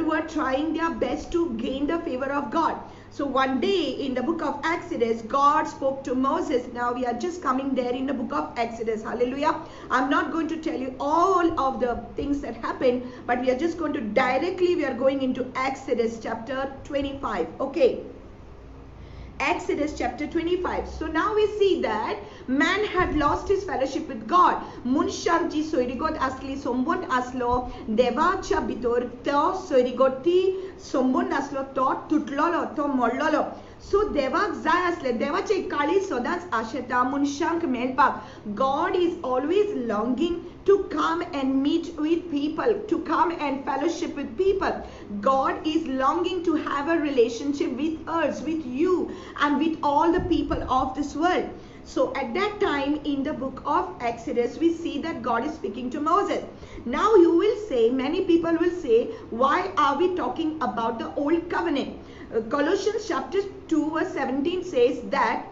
were trying their best to gain the favor of God. So one day in the book of Exodus, God spoke to Moses. Now we are just coming there in the book of Exodus. Hallelujah. I'm not going to tell you all of the things that happened, but we are just going to we are going into Exodus chapter 25. Okay. Exodus chapter 25. So now we see that man had lost his fellowship with God. Munshakji soirigot asli sombon aslo devacha bitor to soirigoti sombon aslo to tutlolo to mollolo. So devak zay asle devache kali sodas asheta munshank melpak. God is always longing to come and meet with people, to come and fellowship with people. God is longing to have a relationship with us, with you, and with all the people of this world. So at that time in the book of Exodus, we see that God is speaking to Moses. Now you will say, many people will say, why are we talking about the old covenant? Colossians chapter 2 verse 17 says that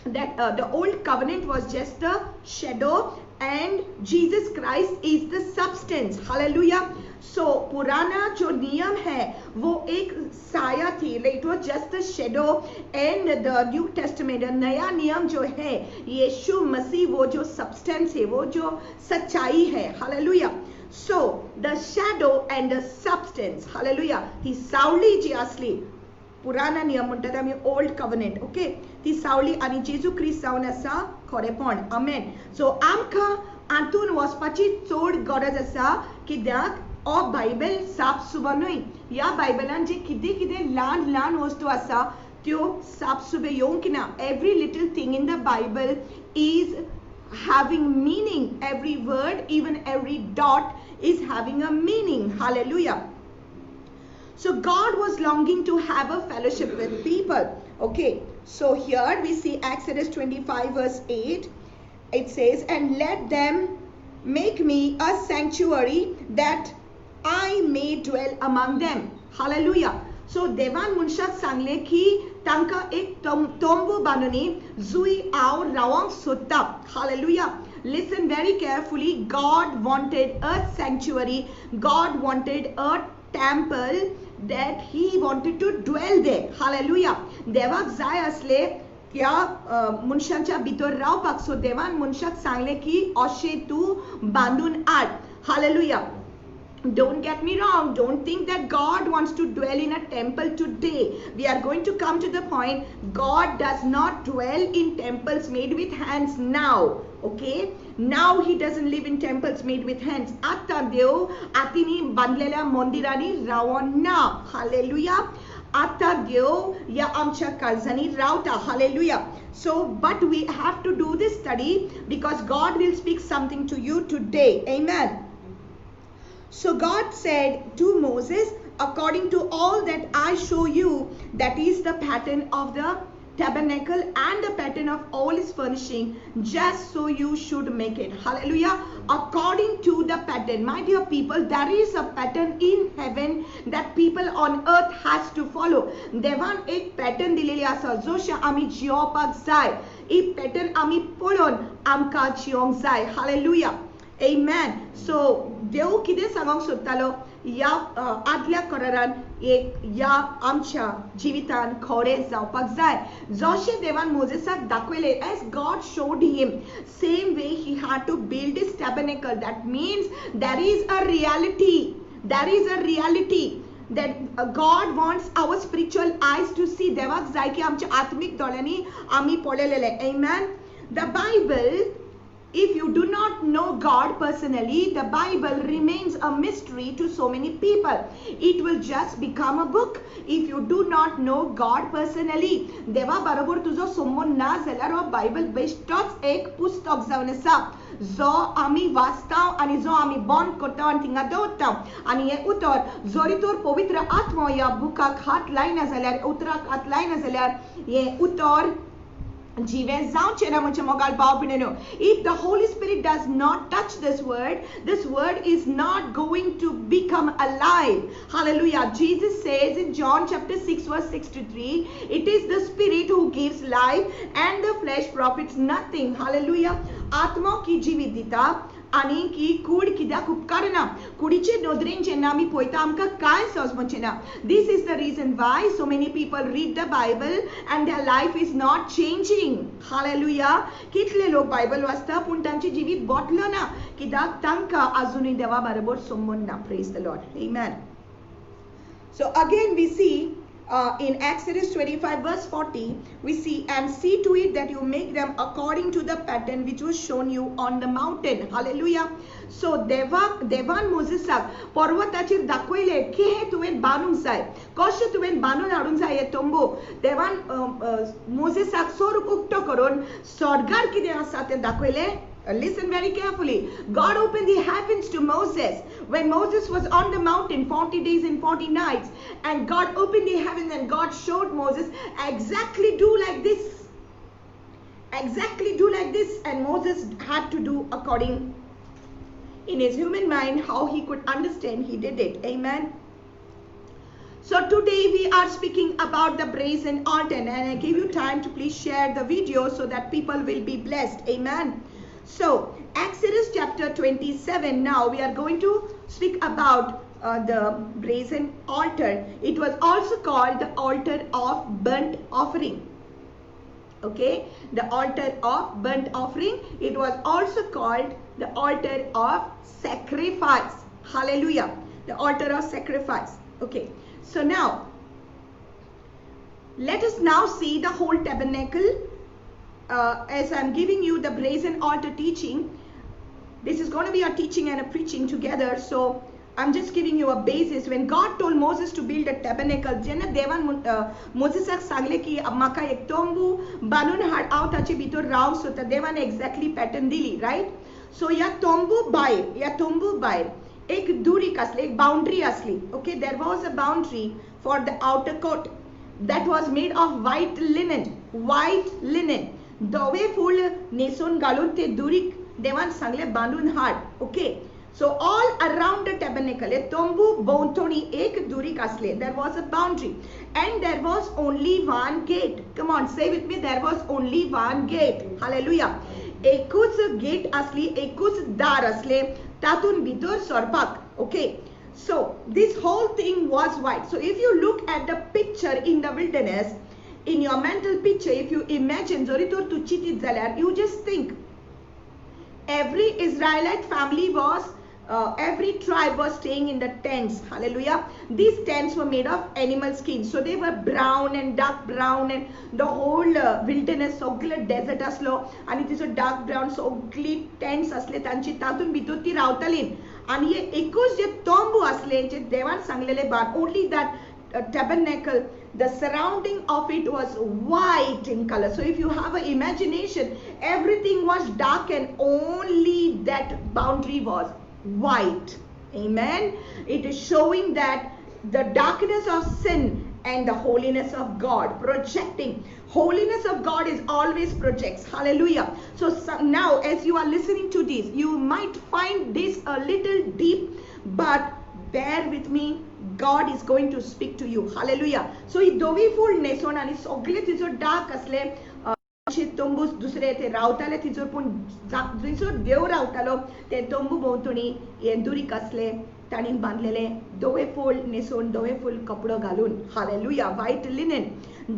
the old covenant was just a shadow and Jesus Christ is the substance. Hallelujah. So पुराना जो नियम है वो एक साया थी, it was just a shadow, and the New Testament, नया नियम जो है यीशु मसीह वो जो substance है, वो जो सच्चाई है. Hallelujah. So the shadow and the substance, hallelujah, ही सावली जी असली पुराना नियम म्हणतात आमी ओल्ड कव्हनंट. ओके, ती सावली आणि जेजू ख्रिस्त जावन आसा खरेपण. आमेन. सो आमकां आतून वचपाची चड गरज आसा, कित्याक हो बायबल साफ सुबो न्हय. ह्या बायबलान जे कितें कितें ल्हान ल्हान वस्तू आसा त्यो साफ सुबे येवंक ना. Every little thing in the Bible is having meaning. Every word, even every dot is having a meaning. Hallelujah. So God was longing to have a fellowship with people. Okay, so here we see Exodus 25 verse 8. It says, and let them make me a sanctuary that I may dwell among them. Hallelujah. So देवान मनशाक सांगले की तांकां एक तोंबू बांदूनी जुई हांव रावंक सोदता. Hallelujah. Listen very carefully. God wanted a sanctuary. God wanted a temple that he wanted to dwell there. Hallelujah. देवाक जाय असले त्या मनशांच्या भितर रावपाक. सो देवान मनशाक सांगले की अशें तूं बांदून हाड. Hallelujah. Don't get me wrong. Don't think that God wants to dwell in a temple today. We are going to come to the point. God does not dwell in temples made with hands now. Okay? Now he doesn't live in temples made with hands. आता देव आतिनी बांधलेल्या मंदिरांनी रावना. Hallelujah. आता देव या आमच्या काळजांनी रावता. Hallelujah. So, but we have to do this study because God will speak something to you today. Amen. So God said to Moses, according to all that I show you, that is the pattern of the tabernacle and the pattern of all its furnishing, just so you should make it. Hallelujah. According to the pattern. My dear people, there is a pattern in heaven that people on earth has to follow. देवान एक pattern दिलेली आसा जोशे आमी जियोपाक जाय. ही pattern आमी पळोवन आमकां जियोंक जाय. Hallelujah. Amen. So देव कितें सांगूंक सोदतालो या आदल्या करारान एक या आमच्या जिवितान खरें जावपाक जाय. जशें देवान मोजेसाक दाखयले, as God showed him, same way he had to build his tabernacle. That means there is a reality. There is a reality that God wants our spiritual eyes to see. देवाक जाय की आमच्या आत्मिक दोळ्यांनी आमी पळयलेले. Amen. The Bible, if you do not know God personally, the Bible remains a mystery to so many people. It will just become a book if you do not know God personally. देवा बरोबर तुझो संबंध ना जाल्यार हो Bible बेश्टोच एक पुस्तक जावन आसा जो आमी वाचता आणि जो आमी बंद करता आणि थिंगा दवरता. आणि हे उतर जरी तर पवित्र आत्मा ह्या बुकाक हात लायना जाल्यार, उतराक हात लायना जाल्यार हे उतर जीवन जावचे ना म्हणजे मोगाल भाव भयणीनो. If the Holy Spirit does not touch this word is not going to become alive. Hallelujah. Jesus says in John chapter 6 verse 63, it is the Spirit who gives life and the flesh profits nothing. Hallelujah. आत्मा की जीवित देता आनी की कूड कित्याक उपकारना कुडीचे नदरेन जेन्ना आमी पळयता आमकां कांय समजचें ना. This is the reason why so many people read the Bible and their life is not changing. Hallelujah. कितले लोक बायबल वाचता पूण तांची जिवीत बदलो ना कित्याक तांकां अजुनूय देवा बरोबर संबंध ना. Praise the Lord. Amen. So again we see in Exodus 25 verse 40 we see, and see to it that you make them according to the pattern which was shown you on the mountain. Hallelujah. So देवान मोसेसाक पर्वताचेर दाखयले की हे तुवें बांदूंक जाय, कशें तुवें बांदून हाडूंक जाय हे तंबू. देवान मोसेसाक सोर उक्तो करून स्वर्गार कितें आसा तें दाखयले. Listen very carefully. God opened the heavens to Moses when Moses was on the mountain 40 days and 40 nights, and God opened the heavens and God showed Moses exactly do like this, and Moses had to do according in his human mind how he could understand. He did it. Amen. So today we are speaking about the brazen altar, and I give you time to please share the video so that people will be blessed. Amen. So Exodus chapter 27, now we are going to speak about the brazen altar. It was also called the altar of burnt offering. Okay, the altar of burnt offering. It was also called the altar of sacrifice. Hallelujah. The altar of sacrifice. Okay, so now let us now see the whole tabernacle. As I'm giving you the brazen altar teaching, this is going to be a teaching and a preaching together. So I'm just giving you a basis. When God told Moses to build a tabernacle, जेन्ना देवान मोसेसाक सांगले की म्हाका एक तंबू बांदून हाड, हांव ताचे भितर रावंक सोदता, देवान एक्झॅक्टली पॅटर्न दिली, रायट. सो ह्या तंबू भायर एक दुरीक आसली, एक बाउंड्री आसली. Okay, there was a boundary for the outer court that was made of white linen. धवे फूल नेसून घालून ते दुरीक देवान सांगले बांदून हाड. Okay, so all around the tabernacle, हे तंबू भोंवतणी एक दुरीक आसले. There was a boundary and there was only one gate. Come on, say with me, there was only one gate. Hallelujah. एकूच गेट आसली, एकूच दार असले तातून भितर सरपाक. Okay, so this whole thing was white. So if you look at the picture in the wilderness, in your mental picture, if you imagine, जरी तर तू चिंतीत जाल्यार, you just think every Israelite family was, every tribe was staying in the tents. Hallelujah. These tents were made of animal skin, so they were brown and dark brown, and the whole wilderness सगळं desert असलो आणि तिचो dark brown सगळी tents असले तांची, तातून भितर ती रावतली. आणि हे एकूच जे तंबू असले जे देवान सांगलेले बार, only that tabernacle, the surrounding of it was white in color. So if you have an imagination, everything was dark and only that boundary was white. Amen. It is showing that the darkness of sin and the holiness of God, projecting. Holiness of God is always projects. Hallelujah. So now as you are listening to this, you might find this a little deep, but bear with me, God is going to speak to you. Hallelujah. So ही दोवी फूल नेसून आणि सगळे तिचो dark असले तंबू दुसरे ते रावताले तिचो, पूण जंयसर देव रावतालो ते तंबू भोंवतणी हे दुरीक असले, तांणी बांदलेले दोवे फूल नेसून, दोवे फूल कपडो घालून. Hallelujah. White linen,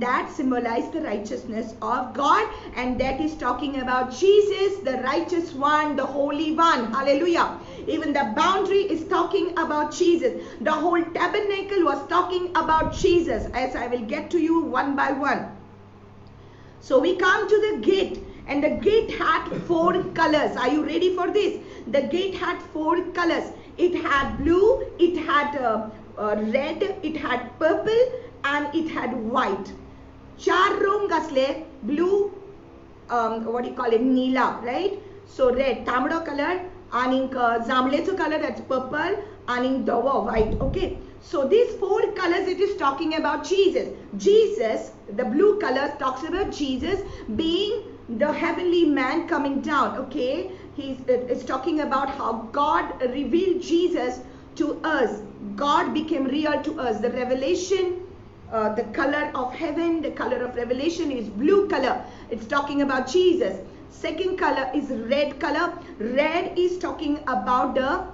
that symbolized the righteousness of God, and that is talking about Jesus, the righteous one, the holy one. Hallelujah. Even the boundary is talking about Jesus. The whole tabernacle was talking about Jesus, as I will get to you one by one. So we come to the gate, and the gate had 4 colors. Are you ready for this? The gate had 4 colors. It had blue, it had red, it had purple, and it had white. 4 रंग असले, blue, what do you call it, Neela, right? So red, तांबडो color, आणि जांभळेचो color, that's purple, आणि धवो, white. Okay, so these 4 colors, it is talking about Jesus. Jesus, the blue color talks about Jesus being the heavenly man coming down. Okay, it's talking about how God revealed Jesus to us. God became real to us. The revelation, the color of heaven, the color of revelation is blue color. It's talking about Jesus. Second color is red color. Red is talking about the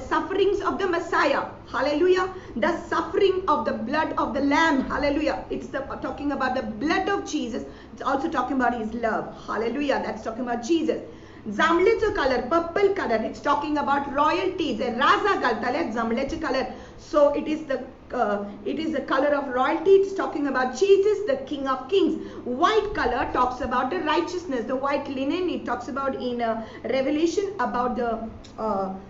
sufferings of the Messiah. Hallelujah. The suffering of the blood of the Lamb. Hallelujah. It's talking about the blood of Jesus. It's also talking about his love. Hallelujah. That's talking about Jesus. Zamleche color, purple color. It's talking about royalty. The Raza galtale zamleche color. So it is the color of royalty. It's talking about Jesus, the King of Kings. White color talks about the righteousness. The white linen, it talks about in Revelation about the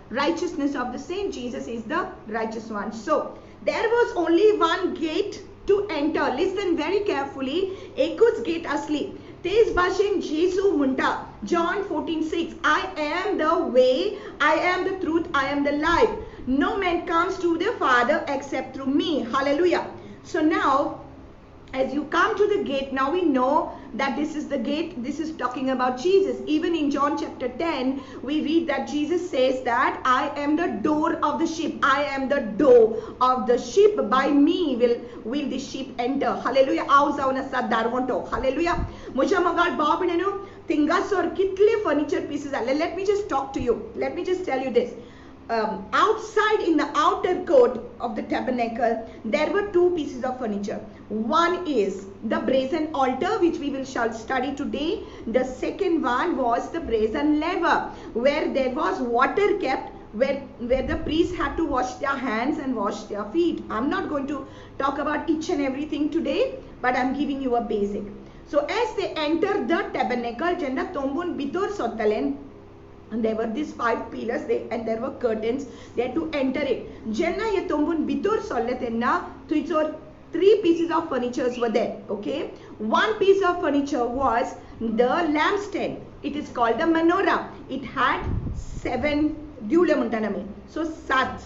righteousness of the saint. Jesus is the righteous one. So there was only one gate to enter. Listen very carefully. Ekut gate asli. Tez bashin Jesu munta. John 14:6. I am the way, I am the truth, I am the life. No man comes to the Father except through me. Hallelujah. So now, as you come to the gate, now we know that this is the gate. This is talking about Jesus. Even in John chapter 10, we read that Jesus says that I am the door of the sheep. I am the door of the sheep. By me will the sheep enter. Hallelujah. Hallelujah. Furniture pieces. Let me just talk to you. Let me just tell you this. Outside in the outer court of the tabernacle, there were two pieces of furniture. One is the brazen altar, which we shall study today. The second one was the brazen laver, where there was water kept, where the priests had to wash their hands and wash their feet. I'm not going to talk about each and everything today, but I'm giving you a basic. So as they enter the tabernacle, Jenda Tombun Bitor Sotalen, and there were these 5 pillars, and there were curtains. They had to enter it. Jenna ye tombun bitur solletenna, 3 pieces of furniture were there. Okay, one piece of furniture was the lampstand. It is called the menorah. It had 7 dulemuntanami. So sat.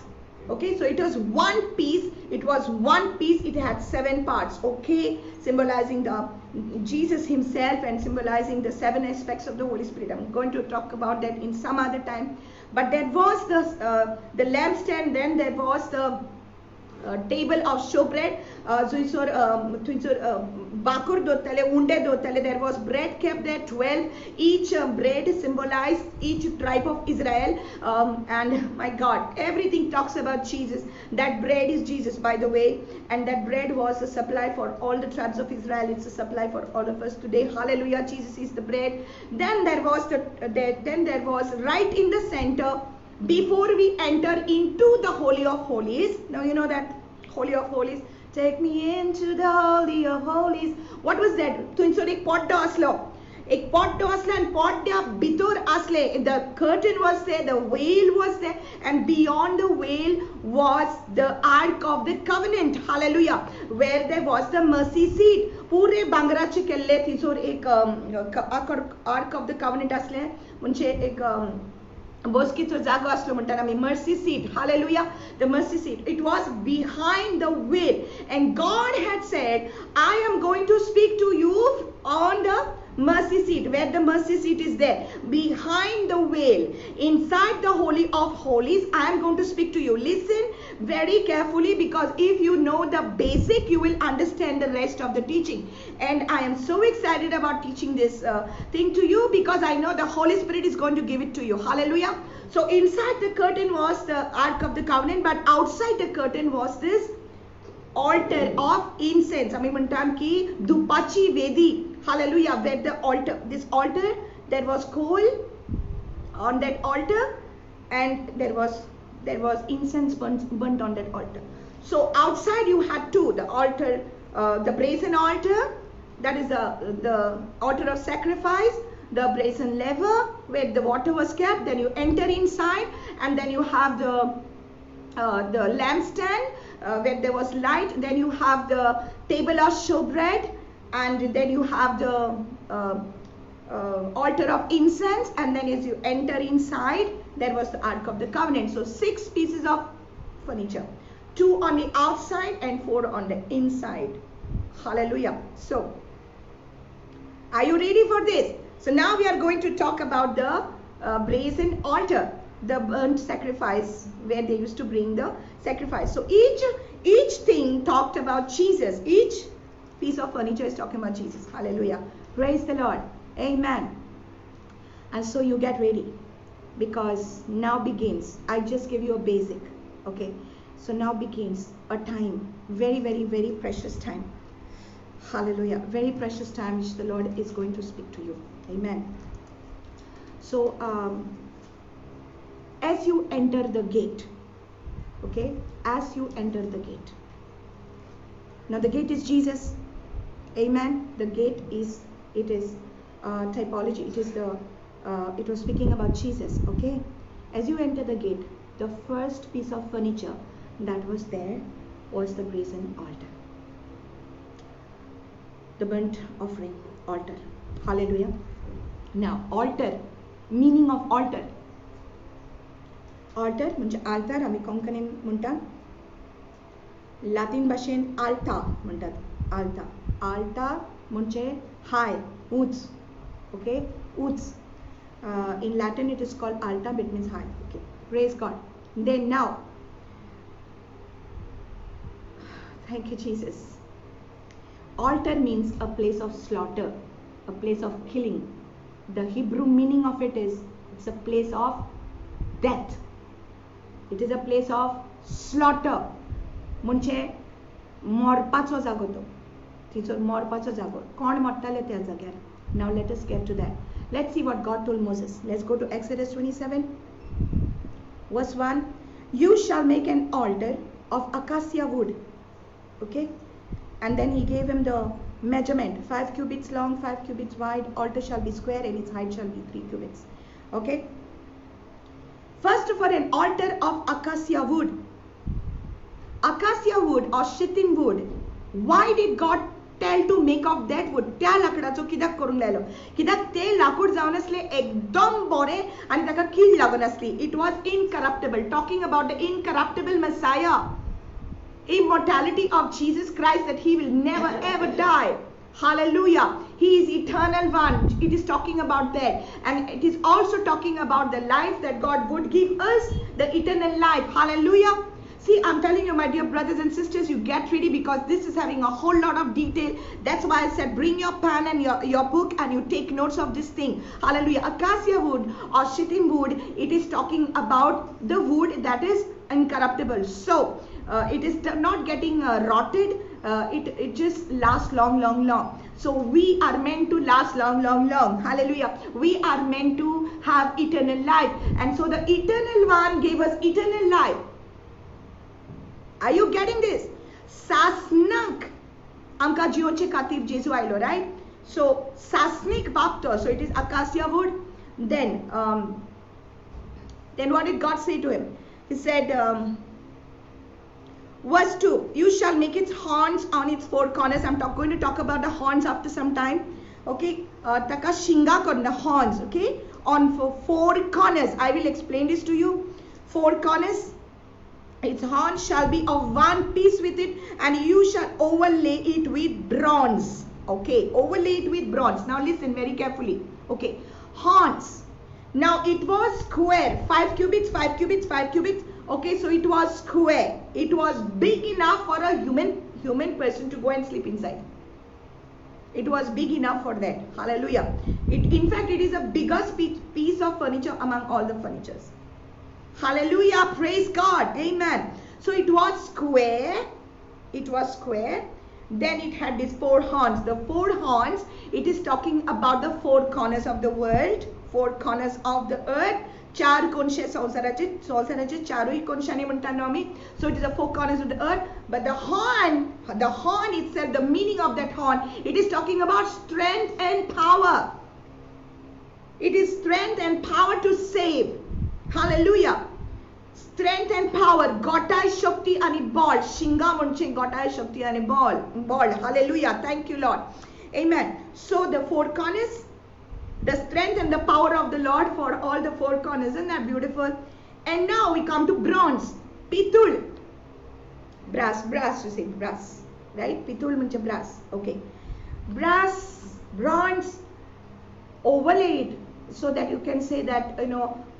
Okay, so it was one piece. It was one piece. It had 7 parts. Okay, symbolizing the Jesus himself and symbolizing the 7 aspects of the Holy Spirit. I'm going to talk about that in some other time. But there was the lampstand. Then there was the table of showbread. Bakur dotale, unde dotale. There was bread kept there, 12. Each bread symbolized each tribe of Israel. And my God, everything talks about Jesus. That bread is Jesus, by the way. And that bread was a supply for all the tribes of Israel. It's a supply for all of us today. Hallelujah. Jesus is the bread. Then there was right in the center, before we enter into the Holy of Holies. Now you know that Holy of Holies. Take me into the Holy of Holies. What was that? So inside a pot aslo. A pot asla and pot dia bitur asle. The curtain was there, the veil was there, and beyond the veil was the Ark of the Covenant. Hallelujah. Where there was the mercy seat. Pure bangarache kelle tisor ek Ark of the Covenant asle. Munche ek mercy seat. Hallelujah. The mercy seat. It was behind the veil. And God had said, I am going to speak to you on the mercy seat, where the mercy seat is there, behind the veil, inside the Holy of Holies. I am going to speak to you. Listen very carefully, because if you know the basic, you will understand the rest of the teaching. And I am so excited about teaching this thing to you, because I know the Holy Spirit is going to give it to you. Hallelujah. So inside the curtain was the Ark of the Covenant, but outside the curtain was this altar of incense. Ki Dupachi Vedi. Hallelujah. Where the altar, this altar, there was coal on that altar, and there was incense burnt on that altar. So outside you had two, the altar, the brazen altar, that is the altar of sacrifice, the brazen laver where the water was kept. Then you enter inside, and then you have the lampstand where there was light. Then you have the table of showbread, and then you have the altar of incense, and then as you enter inside, there was the Ark of the Covenant. So 6 pieces of furniture, 2 on the outside and 4 on the inside. Hallelujah. So are you ready for this? So now we are going to talk about the brazen altar, the burnt sacrifice, where they used to bring the sacrifice. So each thing talked about Jesus. Each piece of furniture is talking about Jesus. Hallelujah. Praise the Lord. Amen. And so you get ready, because now begins, I just give you a basic, okay? So now begins a time, very, very, very precious time. Hallelujah. Very precious time which the Lord is going to speak to you. Amen. So as you enter the gate, okay, as you enter the gate, now the gate is Jesus. Amen. The gate is, it is typology, it is the it was speaking about Jesus. Okay, as you enter the gate, the first piece of furniture that was there was the brazen altar, the burnt offering altar. Hallelujah. Now altar, meaning of altar, altar म्हणजे altar आम्ही कोंकणी म्हणतात, Latin भाषेन ultra म्हणतात. Ultra, ultra म्हणजे हाय, उंच. Okay, उंच. In Latin it is called alta, it means high. Okay, praise God. Then now, thank you Jesus. Altar means a place of slaughter, a place of killing. The Hebrew meaning of it is, it's a place of death. It is a place of slaughter. म्हणजे मरपाचो जागो तो, तिचो मरपाचो जागो. कोण मरताले त्या जाग्यार. Now let us get to that. Let's see what God told Moses. Let's go to Exodus 27, verse 1. You shall make an altar of acacia wood. Okay, and then he gave him the measurement: 5 cubits long, 5 cubits wide. Altar shall be square and its height shall be 3 cubits. Okay, first for an altar of acacia wood. Acacia wood or shittim wood. Why did God tell to make of that wood? त्या लाकडाचो कित्याक करूंक लायलो? कित्याक ते लाकूड जावन असले एकदम बरे आणि ताका कीड लागून असली. It was incorruptible. Talking about the incorruptible Messiah, immortality of Jesus Christ, that he will never ever die. Hallelujah. He is eternal one. It is talking about that, and it is also talking about the life that God would give us, the eternal life. Hallelujah. See, I'm telling you, my dear brothers and sisters, you get ready, because this is having a whole lot of detail. That's why I said bring your pen and your book and you take notes of this thing. Hallelujah. Acacia wood or shittim wood, it is talking about the wood that is incorruptible. So it is not getting rotted. It just lasts long. So we are meant to last long. Hallelujah. We are meant to have eternal life. And so the eternal one gave us eternal life. Are you getting this? Sasnak amka jiyoche katif Jesu ailo, right? So sasnik bapto. So it is acacia wood. Then what did God say to him? He said, verse 2, you shall make its horns on its 4 corners. I'm going to talk about the horns after some time. Okay, taka shinga kon the horns. Okay, on 4 corners. I will explain this to you. 4 corners. Its horn shall be of one piece with it, and you shall overlay it with bronze. Okay, overlay it with bronze. Now listen very carefully. Okay, horns. Now it was square, 5 cubits, 5 cubits, 5 cubits. Okay, so it was square. It was big enough for a human person to go and sleep inside. It was big enough for that. Hallelujah. In fact, it is the biggest piece of furniture among all the furnitures. Hallelujah. Praise God. Amen. So it was square. It was square. Then it had these 4 horns. The 4 horns, it is talking about the 4 corners of the world, 4 corners of the earth. 4 कोनशे संवसाराचे चारूय कोनशांनी म्हणटालो आमी. So it is the 4 corners of the earth. But the horn itself, the meaning of that horn, it is talking about strength and power. It is strength and power to save. Hallelujah. Strength and power. गोटाय शक्ती आणि बळ. शिंगा म्हणजे गोटाय शक्ती आणि बळ. Hallelujah. Thank you, Lord. Amen. So the 4 corners, the strength and the power of the Lord for all the 4 corners. Isn't that beautiful? And now we come to bronze. Pitul. Brass, you say brass. Right? Pitul means brass. Okay. Brass, bronze, overlaid, so that you can say that,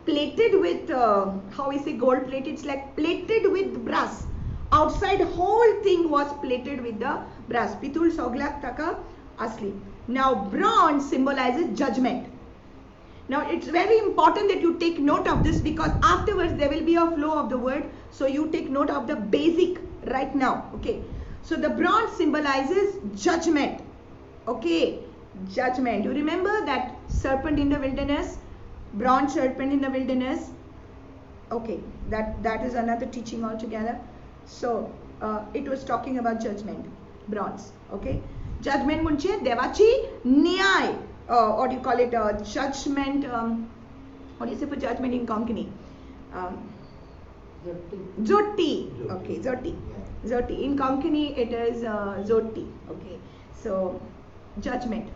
plated with, how we say gold plated, it's like plated with brass. Outside whole thing was plated with the brass. Pitul soglak taka asli. Now bronze symbolizes judgment. Now it's very important that you take note of this, because afterwards there will be a flow of the word. So you take note of the basic right now. Okay. So the bronze symbolizes judgment. Okay. Judgment. You remember that serpent in the wilderness? Bronze serpent in the wilderness. Okay. That is another teaching altogether. So it was talking about judgment. Bronze. Okay. Judgment म्हणजे देवाची न्याय. What do you call it? Judgment. What do you say for judgment in Konkani? Zoti. Okay, Zoti. Zoti. In Konkani it is Zoti. Okay. So judgment.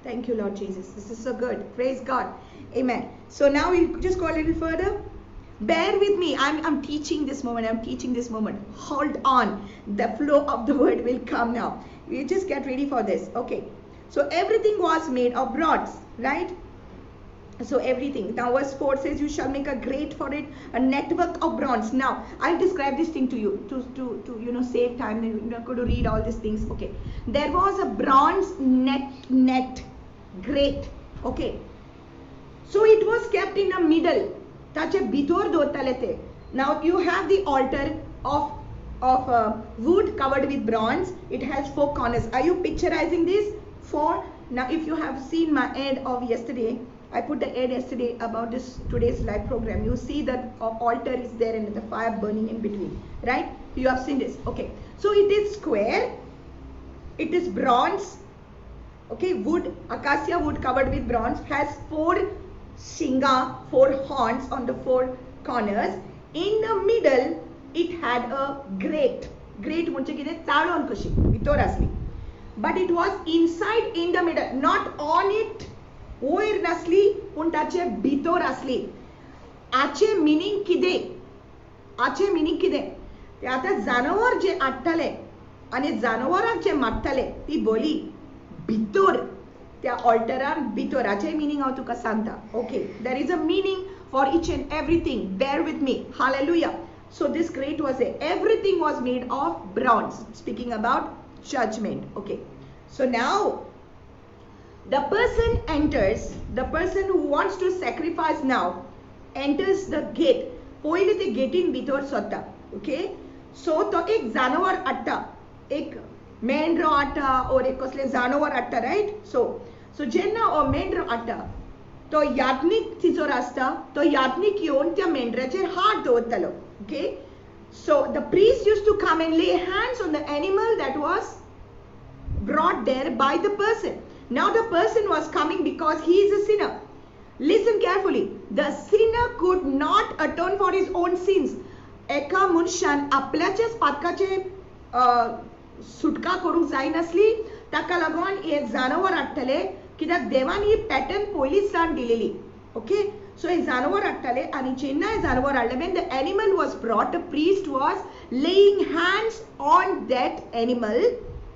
Thank you, Lord Jesus. This is so good. Praise God. Amen. So now we just go a little further. Bear with me. I'm teaching this moment. I'm teaching this moment. Hold on. The flow of the word will come now. You just get ready for this. Okay. So everything was made of bronze, right? So everything. Now verse 4 says, you shall make a grate for it, a network of bronze. Now I'll describe this thing to you to save time. You're not going to read all these things. Okay. There was a bronze net grate. Okay. So it was kept in the middle. Now you have the altar of wood covered with bronze. It has 4 corners. Are you picturizing this? 4. Now if you have seen my ad of yesterday, I put the ad yesterday about this today's live program. You see that altar is there and the fire burning in between, right? You have seen this. Okay. So it is square. It is bronze. Okay. Wood, acacia wood covered with bronze, has 4 shinga, 4 horns on the 4 corners. In the middle, it had a grate. Grate म्हणजे कितें चाळण कशी भितर आसली. But it was inside in the middle, not on it. वयर नासली पूण ताचे भितर आसली. आचे मिनिंग कितें? आचे मिनिंग कितें? ते आतां जानवर जे आडटले आनी जानवराक जे मारतले ती बली भितर त्या ऑल्टरान भितराचे मिनिंग हांव तुका सांगता. Okay, there is a meaning for each and everything. Bear with me. Hallelujah. So this grate was there. Everything was made of bronze. Speaking about judgment. Okay. So now the person enters, the person who wants to sacrifice now enters the gate. पहिले ते गेटीन भितर सरता. Okay. So तो एक जानवर हाडटा, एक मेंढरो हाडटा और एक कसले जानवर हाडटा, right? So जेन्ना हो मेंढरो हाडटा तो याज्ञिक थिचोर आसता, तो याज्ञिक येवन त्या मेंढराचेर हात दवरतलो. Okay. So the priest used to come and lay hands on the animal that was brought there by the person. Now the person was coming because he is a sinner. Listen carefully. The sinner could not atone for his own sins. एका मनशान आपल्याचेच पातकाचे सुटका करूंक जाय नासली, ताका लागून हे जानवर हाडटले, कित्याक देवान ही पॅटर्न पयलींच जाण दिलेली. ओके. So हे जानवर हाडटले आनी जेन्ना हे जानवर हाडले, when the animal was brought, the priest was laying hands on that animal.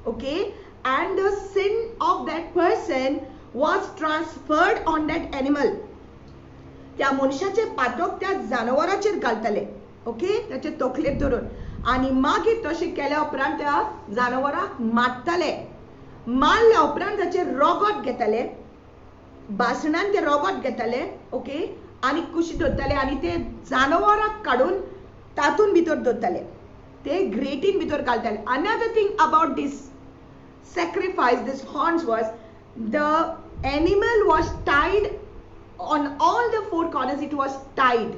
Okay. And the sin of that person was transferred on that animal. त्या मनशाचे पातक त्या जानवराचेर घालतले. ओके. त्याचे तकलेक धरून आनी मागीर तशें केल्या उपरांत त्या जानवराक मारतले. मारल्या उपरांत ताचे रोगोट घेतले, बासणान ते रोगोट घेतले. ओके. आनी कुशी दवरतले आनी ते जानवराक काडून तातून भितर दवरतले, ते ग्रेटीन भितर घालतले. Another thing about this sacrifice, this horns, was the animal was tied on all the 4 corners. It was tied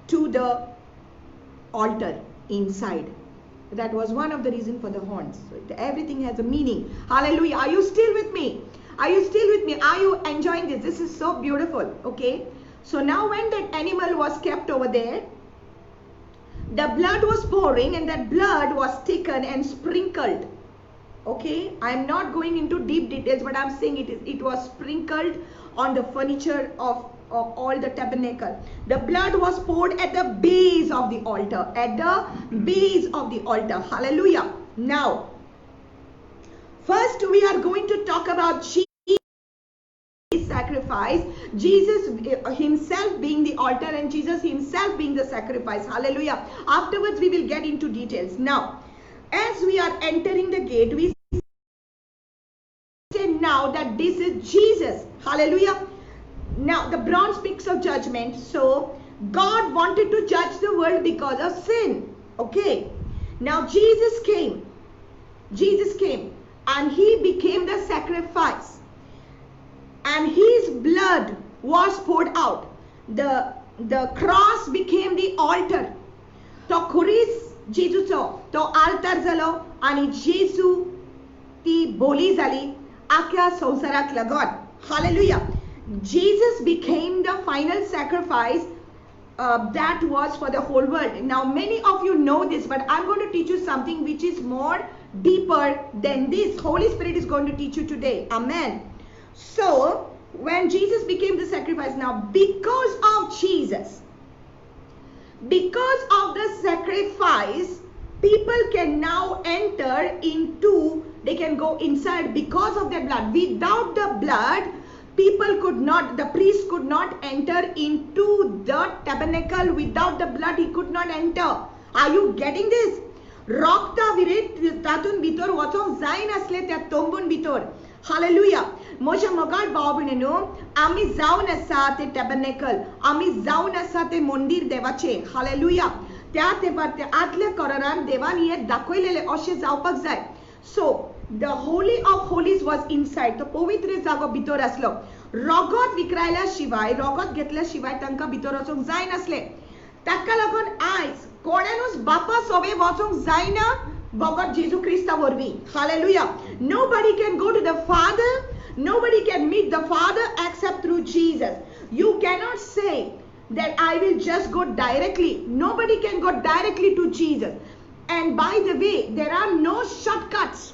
to the altar inside. That was one of the reasons for the horns. So everything has a meaning. Hallelujah. Are you still with me? Are you still with me? Are you enjoying this? This is so beautiful. Okay. So now when that animal was kept over there, the blood was pouring and that blood was taken and sprinkled. Okay. I am not going into deep details, but I am saying it was sprinkled on the furniture of all the tabernacle. The blood was poured at the base of the altar. At the base of the altar. Hallelujah. Now, first we are going to talk about Jesus' sacrifice. Jesus himself being the altar and Jesus himself being the sacrifice. Hallelujah. Afterwards we will get into details. Now, as we are entering the gate, we Jesus. Hallelujah. Now the bronze speaks of judgment. So God wanted to judge the world because of sin. Okay. Now Jesus came. Jesus came and he became the sacrifice. And his blood was poured out. The cross became the altar. तो खुरीस जेजूचो तो आल्तार जालो आणि जेजू ती बोली जाली आख्या संवसाराक लागून. Hallelujah. Jesus became the final sacrifice that was for the whole world. Now many of you know this, but I'm going to teach you something which is more deeper than this. Holy Spirit is going to teach you today. Amen. So when Jesus became the sacrifice, now because of Jesus, because of the sacrifice, people can now enter into, they can go inside because of their blood. Without the blood, people could not, the priest could not enter into the tabernacle. Without the blood, he could not enter. Are you getting this? Rokta viret tatun bitor wachong zain asle त्या तोंबून भितर. Hallelujah. मोशा मोगाळ भाव भयणीनो, आम्ही जाऊन असा ते टॅबरनेकल, आम्ही जाऊन असा ते मंदिर देवाचे. हालेलुया. त्या ते आतल्या कोरारान देवान हे दाखवलेले अशे जावपाक जाय. So the Holi of Holis was inside. तो पवित्र जागो भितर आसलो. रगत विकरायल्या शिवाय, रगत घेतल्या शिवाय तांकां भितर वचूंक जाय नासले. ताका लागून आयज कोणानूच बापा सोबे वचूंक जायना भगत जेजू क्रिस्ता वरवीं. Hallelujah. Nobody can go to the Father. Nobody can meet the Father except through Jesus. You cannot say that I will just go directly. Nobody can go directly to Jesus. And by the way, there are no shortcuts.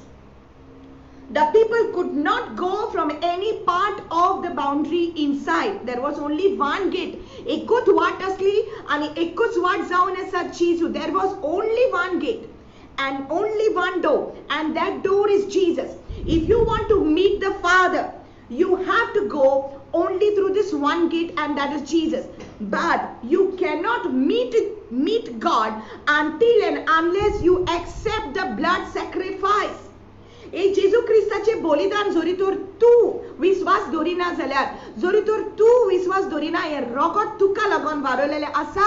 The people could not go from any part of the boundary inside. There was only one gate. एकूच वाट असली आणि एकूच वाट जाऊन असा जेजू. There was only one gate and only one door, and that door is Jesus. If you want to meet the Father, you have to go only through this one gate, and that is Jesus. But you cannot meet God until and unless you accept the blood sacrifice. ए जेजू क्रिस्ताचे बलिदान जोरी तर तू विश्वास दवरिना जाल्यार, जोरी तर तू विश्वास दवरिना, हे रगत तुका लागून वारलेले आसा,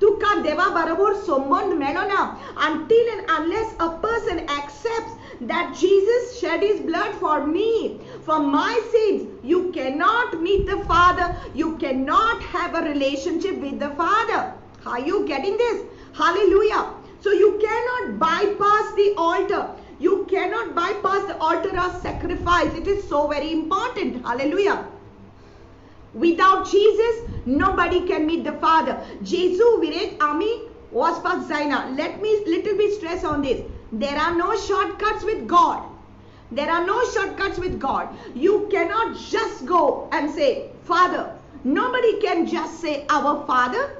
तुका देवा बरोबर संबंध मेळना. Until and unless a person accepts that Jesus shed his blood for me, for my sins, you cannot meet the Father. You cannot have a relationship with the Father. Are you getting this? Hallelujah. So you cannot bypass the altar. You cannot bypass the altar of sacrifice. It is so very important. Hallelujah. Without Jesus, nobody can meet the Father. Jesu viret ami waspak zaina. Let me little bit stress on this. There are no shortcuts with God. There are no shortcuts with God. You cannot just go and say, Father. Nobody can just say, our Father.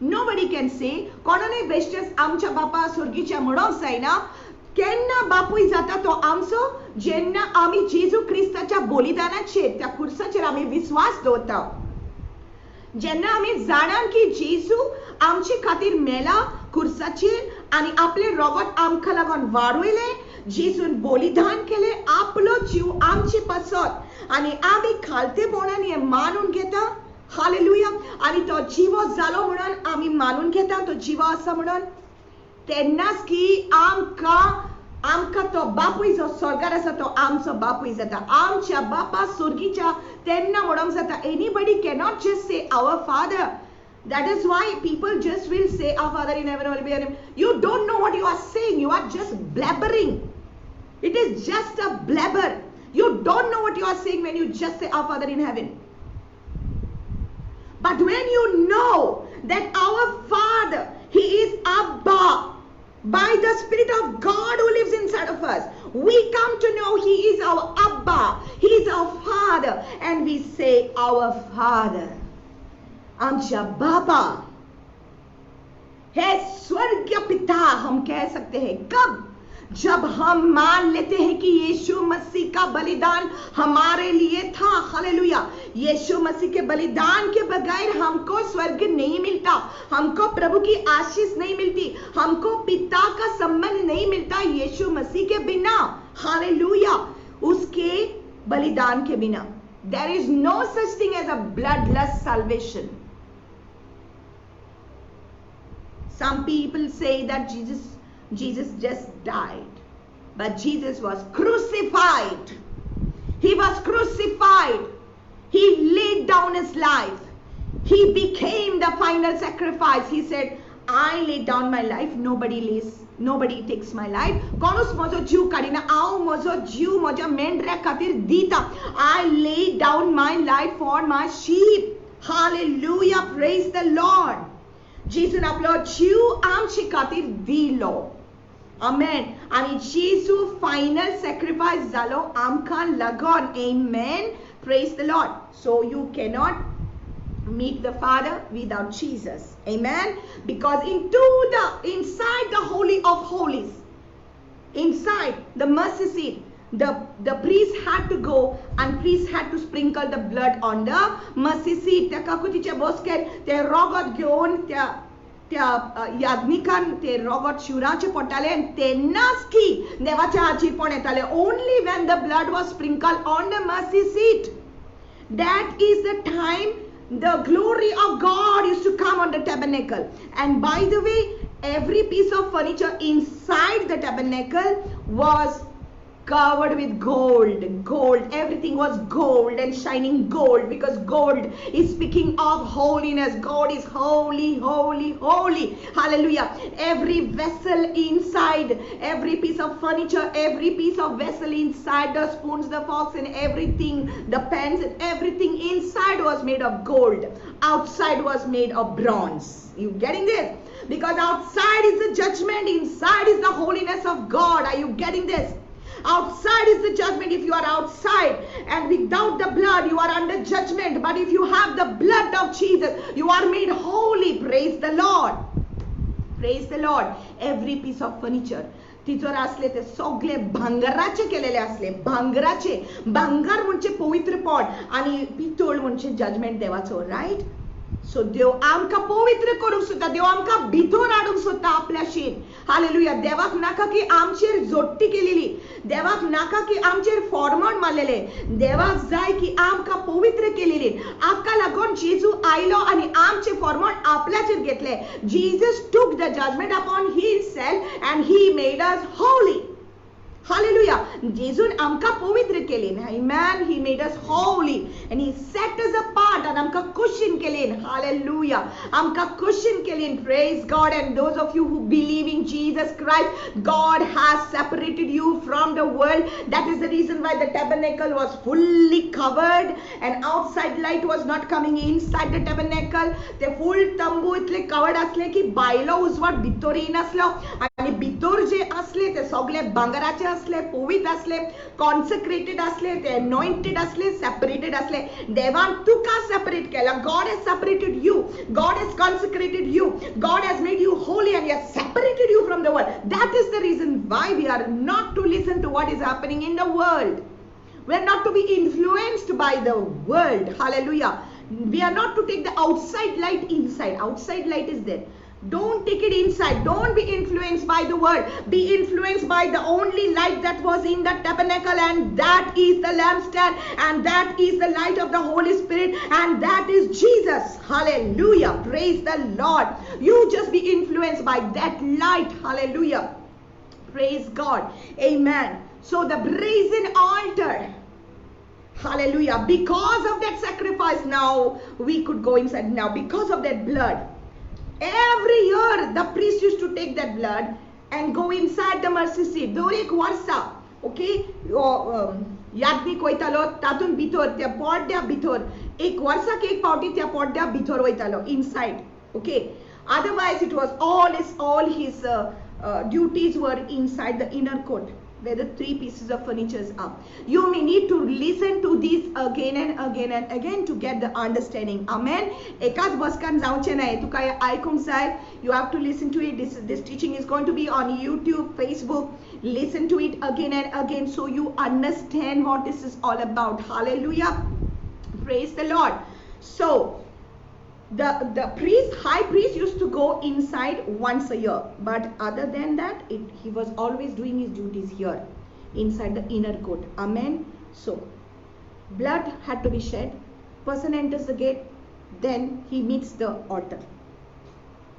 Nobody can say, कोणाने बेश्टेच आमच्या बापा स्वर्गीच्या म्हणून जायना. केन्ना बापूय जाता तो आमचो जेन्ना आमी जेजू क्रिस्ताच्या बलिदानाचेर त्या खुर्साचेर आमी विश्वास दवरता. जेन्ना आमी जाणान की जेजू आमचे खातीर मेला खुर्साचेर आनी आपले रगत आमकां लागून वाडयले, जेजून बलिदान केले, आपलो जीव आमचे पासत आनी आमी खालतेपणान हे मानून घेता. हालेलुया. आनी तो जिवो जालो म्हणून आमी मानून घेता तो जिवो आसा म्हणून. तेन्नाच की आमकां तो बापूय जो स्वर्गार आसा तो आमचो बापूय जाता. आमच्या बापा स्वर्गीच्या तेन्ना म्हणूंक जाता. Anybody cannot just say our Father. That is why people just will say our Father in heaven will be in heaven. You don't know what you are saying. You are just blabbering. It is just a blabber. You don't know what you are saying when you just say our Father in heaven. But when you know that our Father, He is Abba, by the Spirit of God who lives inside of us, we come to know He is our Abba, He is our Father, and we say our Father. आमचा बाबा है स्वर्गीय पिता हम कह सकते हैं कब? जब हम मान लेते हैं कि यीशु मसीह का बलिदान हमारे लिए था. हालेलुया. यीशु मसीह के बलिदान के बगैर हमको स्वर्ग नहीं मिलता, हमको प्रभु की आशीष नहीं मिलती, हमको पिता का संबंध नहीं मिलता यीशु मसीह के बिना. हालेलुया. उसके बलिदान के बिना. There is no such thing as a bloodless salvation. Some people say that Jesus just died. But Jesus was crucified. He was crucified. He laid down his life. He became the final sacrifice. He said, I lay down my life. Nobody takes my life. Konus mojo jiv kadina ao mojo jiv moja mendra khatir dita. I lay down my life for my sheep. Hallelujah. Praise the Lord. Jesus आपलो जीव आमची खातीर दिलो. Amen. आणि Jesus final sacrifice जालो आमकां लागोन. Amen. Praise the Lord. So you cannot meet the Father without Jesus. Amen. Because inside the Holy of Holies, inside the mercy seat, the priest had to go and priest had to sprinkle the blood on the mercy seat. त्या काकुतीचे बसकेर ते रगत घेवन त्या याज्ञिकान ते रगत शिवराचे पडटाले आनी तेन्नाच की देवाचे आजीरपण येताले. Only when the blood was sprinkled on the mercy seat, that is the time the glory of God used to come on the tabernacle. And by the way, every piece of furniture inside the tabernacle was covered with gold. Everything was gold and shining gold, because gold is speaking of holiness. God is holy, holy, holy. Hallelujah. Every vessel inside, every piece of furniture, every piece of vessel inside, the spoons, the forks and everything, the pans and everything inside was made of gold. Outside was made of bronze. You getting this? Because outside is the judgment, inside is the holiness of God. Are you getting this? Outside is the judgment. If you are outside and without the blood, you are under judgment. But if you have the blood of Jesus, you are made holy. Praise the Lord. Praise the Lord. Every piece of furniture तिचोर असले ते सगळे भांगराचे केलेले असले. भांगार म्हणजे पवित्रपण आणि पितळ म्हणजे judgement देवाचो. राईट. सो देव आमकां पवित्र करूंक सोदता. देव आमकां भितर हाडूंक सोदता आपल्याशीं. हालेलुया. देवाक नाका की आमचेर जोडटी केलेली. देवाक नाका की आमचेर फॉर्मण मारलेले. देवाक जाय की आमकां पवित्र केलेली. हाका लागून जेजू आयलो आनी आमचे फॉर्मण आपल्याचेर घेतले. Jesus took the judgment upon himself and he made us holy. Hallelujah. जेजून आमकां पवित्र केलें. Amen. He made us holy and he set us apart and आमकां कुशीन केलें. Hallelujah. आमकां कुशीन केलें. Praise God. And those of you who believe in Jesus Christ, God has separated you from the world. That is the reason why the tabernacle was fully covered and outside light was not coming inside the tabernacle. The full तंबू इतले covered असले की बायलो उजवाड भितर येनासलो आणि भितर जे असले ते सगळे भांगराचे असले, पवित्र असले, कॉन्सेक्रेटेड असले, ते anointed असले, separated असले. देवान तुका separate केला. God has separated you. God has consecrated you. God has made you holy and he has separated you from the world. That is the reason why we are not to listen to what is happening in the world. We are not to be influenced by the world. Hallelujah. We are not to take the outside light inside. Outside light is there. Don't take it inside. Don't be influenced by the world. Be influenced by the only light that was in the tabernacle, and that is the lampstand, and that is the light of the Holy Spirit, and that is Jesus. Hallelujah. Praise the Lord. You just be influenced by that light. Hallelujah. Praise God. Amen. So the brazen altar. Hallelujah. Because of that sacrifice, now we could go inside. Now because of that blood, every year the priest used to take that blood and go inside the mercy seat. दर एक वर्सा, okay, याज्ञिक वयतालो तातून भितर त्या पडद्या भितर एक वर्साक एक फावटी त्या पडद्या भितर वयतालो inside. Okay. Otherwise it was all his duties were inside the inner court, where the three pieces of furniture are. You may need to listen to these again and again and again to get the understanding. Amen. एकाच बसकान जावचे नाही. तुका आयकूंक जाय. You have to listen to it. This teaching is going to be on YouTube, Facebook. Listen to it again and again so you understand what this is all about. Hallelujah. Praise the Lord. So the high priest used to go inside once a year, but other than that he was always doing his duties here inside the inner court. Amen. So blood had to be shed. Person enters the gate, then he meets the altar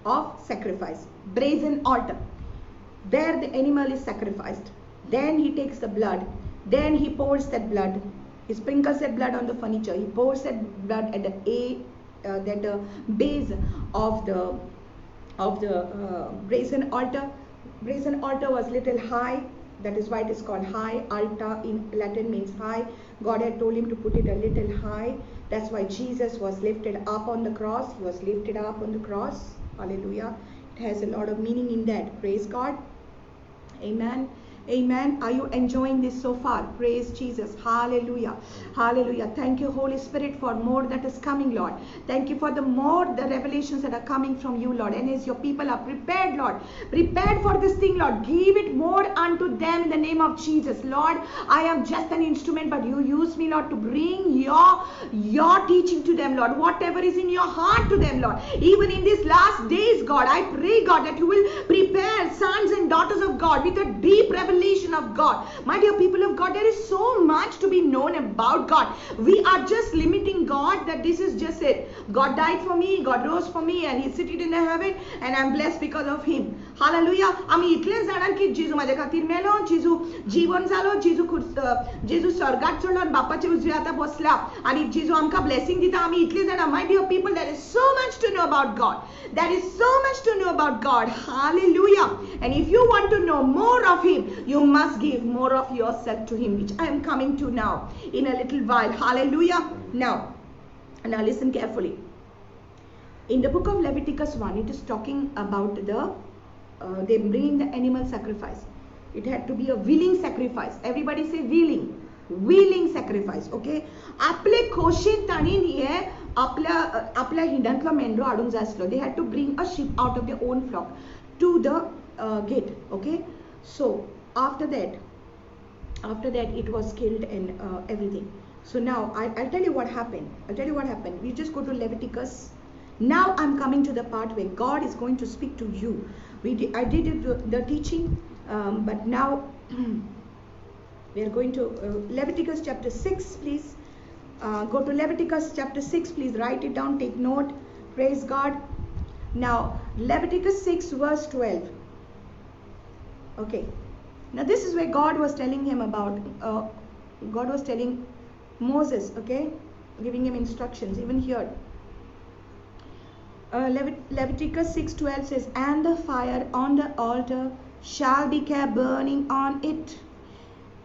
of sacrifice, brazen altar, where the animal is sacrificed. Then he takes the blood, then he pours that blood, he sprinkles that blood on the furniture, he pours that blood at the base of the brazen altar. Brazen altar was little high, that is why it is called high. Altar in Latin means high. God had told him to put it a little high. That's why Jesus was lifted up on the cross. He was lifted up on the cross. Hallelujah. It has a lot of meaning in that. Praise God. Amen. Amen. Are you enjoying this so far? Praise Jesus. Hallelujah. Hallelujah. Thank you, Holy Spirit, for more that is coming, Lord. Thank you for the revelations that are coming from you, Lord. And as your people are prepared, Lord, prepared for this thing, Lord, give it more unto them in the name of Jesus. Lord, I am just an instrument, but you use me, Lord, to bring your teaching to them, Lord. Whatever is in your heart to them, Lord. Even in these last days, God, I pray, God, that you will prepare sons and daughters of God with a deep revelation of God. My dear people of God, there is so much to be known about God. We are just limiting God that this is just it. God died for me, God rose for me, and He seated in the heaven, and I'm blessed because of Him. Hallelujah. आम्ही इतलेच जाणार की जेजू माझ्या खातीर मेलो, जेजू जीवन जालो, जेजू स्वर्गात चढलो आणि बापाच्या उजव्या हातार बसला आणि जेजू आमकां ब्लेसिंग दिता. आम्ही इतले जाणार. My dear people, there is so much to know about God. There is so much to know about God. Hallelujah. And if you want to know more of Him, you must give more of yourself to Him, which I am coming to now in a little while. Hallelujah. Now listen carefully. In the book of Leviticus 1, it is talking about they bringing the animal sacrifice. It had to be a willing sacrifice. Everybody say willing sacrifice. Okay. आपले खोशेन ताणीन हे आपल्या हिंडांतलो मेंढरो हाडूंक जाय आसलो. They had to bring a sheep out of their own flock to the gate. Okay. So after that it was killed and everything. So now I'll tell you what happened. We just go to Leviticus. Now I'm coming to the part where God is going to speak to you. I did the teaching, but now we are going to Leviticus chapter 6, please. Go to Leviticus chapter 6, please. Write it down, take note. Praise God. Now Leviticus 6 verse 12. Okay. Now this is where God was telling him about, God was telling Moses, okay, giving him instructions. Even here, Leviticus 6:12 says, and the fire on the altar shall be kept burning on it.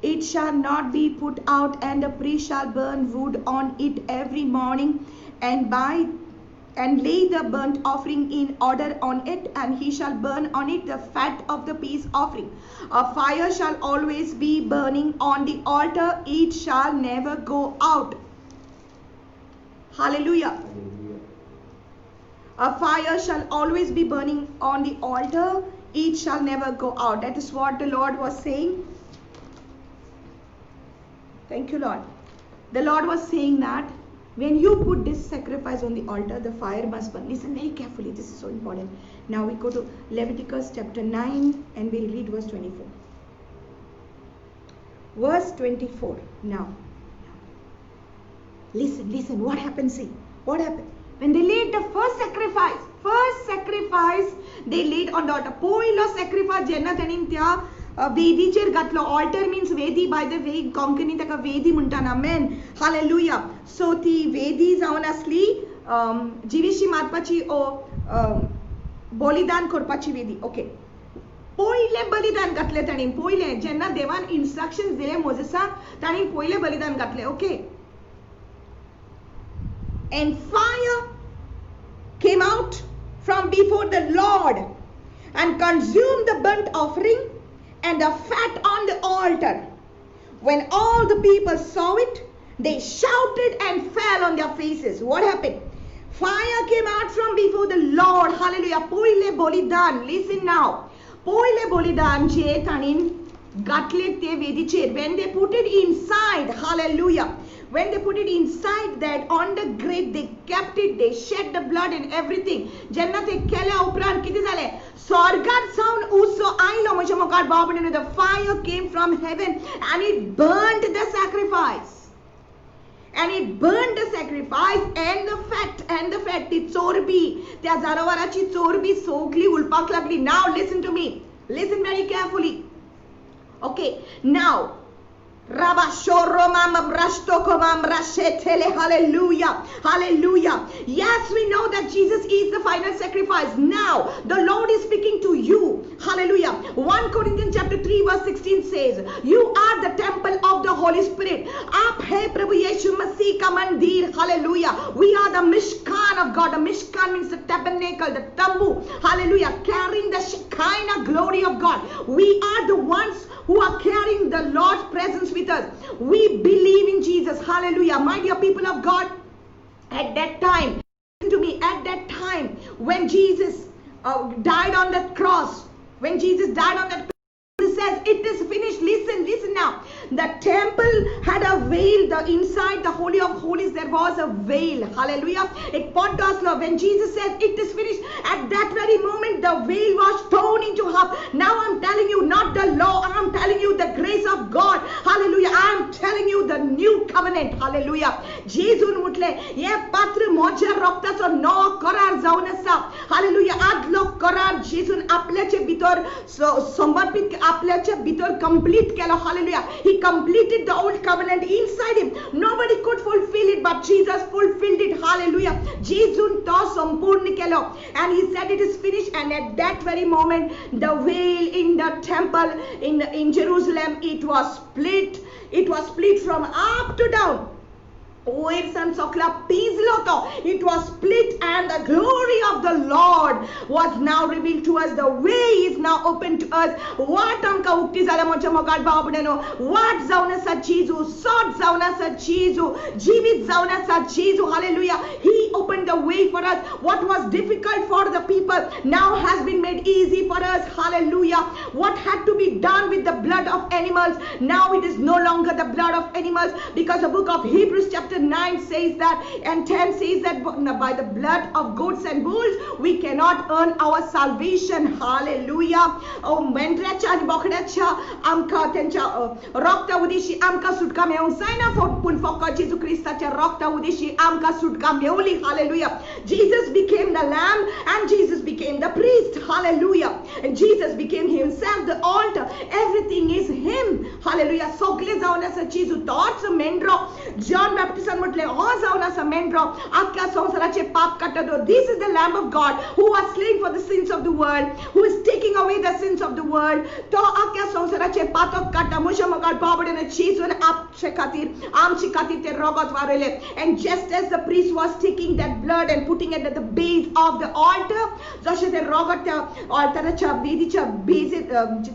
It shall not be put out, and the priest shall burn wood on it every morning, and lay the burnt offering in order on it, and he shall burn on it the fat of the peace offering. A fire shall always be burning on the altar, it shall never go out. Hallelujah. A fire shall always be burning on the altar, it shall never go out. That is what the Lord was saying. Thank you, Lord. The Lord was saying that when you put this sacrifice on the altar, the fire must burn. Listen very carefully. This is so important. Now we go to Leviticus chapter 9 and we'll read verse 24. Verse 24. Now. Listen. What happened? See. What happened? When they laid the first sacrifice they laid on the altar. Poilo sacrifice jenna tanin tya वेदीचेर घातलो. Alter means वेदी. By the way Konkani ताका वेदी म्हणटात. आमेन. Hallelujah. सो ती वेदी जावन आसली जिवीशी मारपाची ओ बलिदान करपाची वेदी. ओके. पयले बलिदान घातले ताणी. पयले जेन्ना देवान इन्स्ट्रक्शन्स दिले मोजेसाक ताणी पयले बलिदान घातले. Okay. And fire came out from before the Lord and consumed the burnt offering and the fat on the altar. When all the people saw it, they shouted and fell on their faces. What happened? Fire came out from before the Lord. Hallelujah. Poile bolidan. Listen now. Poile bolidan je tanin gatlet te vedicher. When they put it inside, hallelujah. When they put it inside that on the grate, they kept it, they shed the blood and everything. Jenna te kela upran kiti zale. Swargat sound uso ailo म्हणजे मोकार बाबने. The fire came from heaven and it burned the sacrifice. and it burned the sacrifice and the fat, ती चोरबी, त्या जनावराची चोरबी सोगली उलपाक लागली. Now listen to me. Listen very carefully. Okay, now hallelujah, hallelujah. Yes, we know that Jesus is the final sacrifice. Now the Lord is speaking to you. Hallelujah. 1 Corinthians chapter 3 verse 16 says, you are the temple of the Holy Spirit. Aap hai Prabhu Yeshu Masih ka mandir. Hallelujah. We are the Mishkan of God. The Mishkan means the tabernacle, the tambu. Hallelujah. Carrying the Shekinah glory of God. We are the ones who are carrying the Lord's presence with us. We believe in Jesus. Hallelujah. My dear people of God, at that time, listen to me, at that time when Jesus died on that cross, Jesus says, it is finished. Listen now. The temple had a veil. The inside the Holy of Holies, there was a veil. Hallelujah. When Jesus says it is finished, at that very moment the veil was torn into half. Now I'm telling you, not the law, I'm telling you the grace of God. Hallelujah. I'm telling you the new covenant. Hallelujah. Jesus mutle ye patra moja roktaso no korar zaun asa. Hallelujah. Adlo korar Jesus आपल्याचे भितर समर्पित, आपल्याचे भितर complete केलं. Hallelujah. He completed the old covenant inside him. Nobody could fulfill it, but Jesus fulfilled it. Hallelujah. Jesus तो संपूर्ण केलं, and he said it is finished. And at that very moment, the veil in the temple in Jerusalem, it was split. It was split from up to down. It was split, and the glory of the Lord was now revealed to us. The way is now open to us. What amka ukti zala mocha mogad baabudeno. What zauna sa Jesu, sod zauna sa Jesu, jivit zauna sa Jesu. Hallelujah. He opened the way for us. What was difficult for the people now has been made easy for us. Hallelujah. What had to be done with the blood of animals, now it is no longer the blood of animals, because the book of Hebrews chapter 9 says that, and 10 says that by the blood of goats and bulls we cannot earn our salvation. Hallelujah. Oh, mendracha आणि बोकड्याच्या आमका त्यांच्या रक्त उदिशी आमका सुटका मेळूंक जायना, पूण फकत जेजू ख्रिस्ताच्या रक्ता उदिशी आमका सुटका मेवली. Hallelujah. Jesus became the lamb and Jesus became the priest. Hallelujah. And Jesus became himself the altar. Everything is him. Hallelujah. सगळे जावन आसा जेजू तोच मेंढरो. John Baptist म्हटले हो जावन आसा मेंढरो आख्या संसाराचे पाप काडटलो. This is the lamb of God who was slain for the sins of the world, who is taking away the sins of the world. तो आख्या संसाराचे पातक काडटा. म्हज्या मोगाळ बाबडेन जेजून आपचे खातीर आमचे खातीर ते रगत वारयले. And just as the priest was taking that blood and putting it at the base of the altar, जशे ते रगत त्या ऑल्टराच्या बेदीच्या बेजे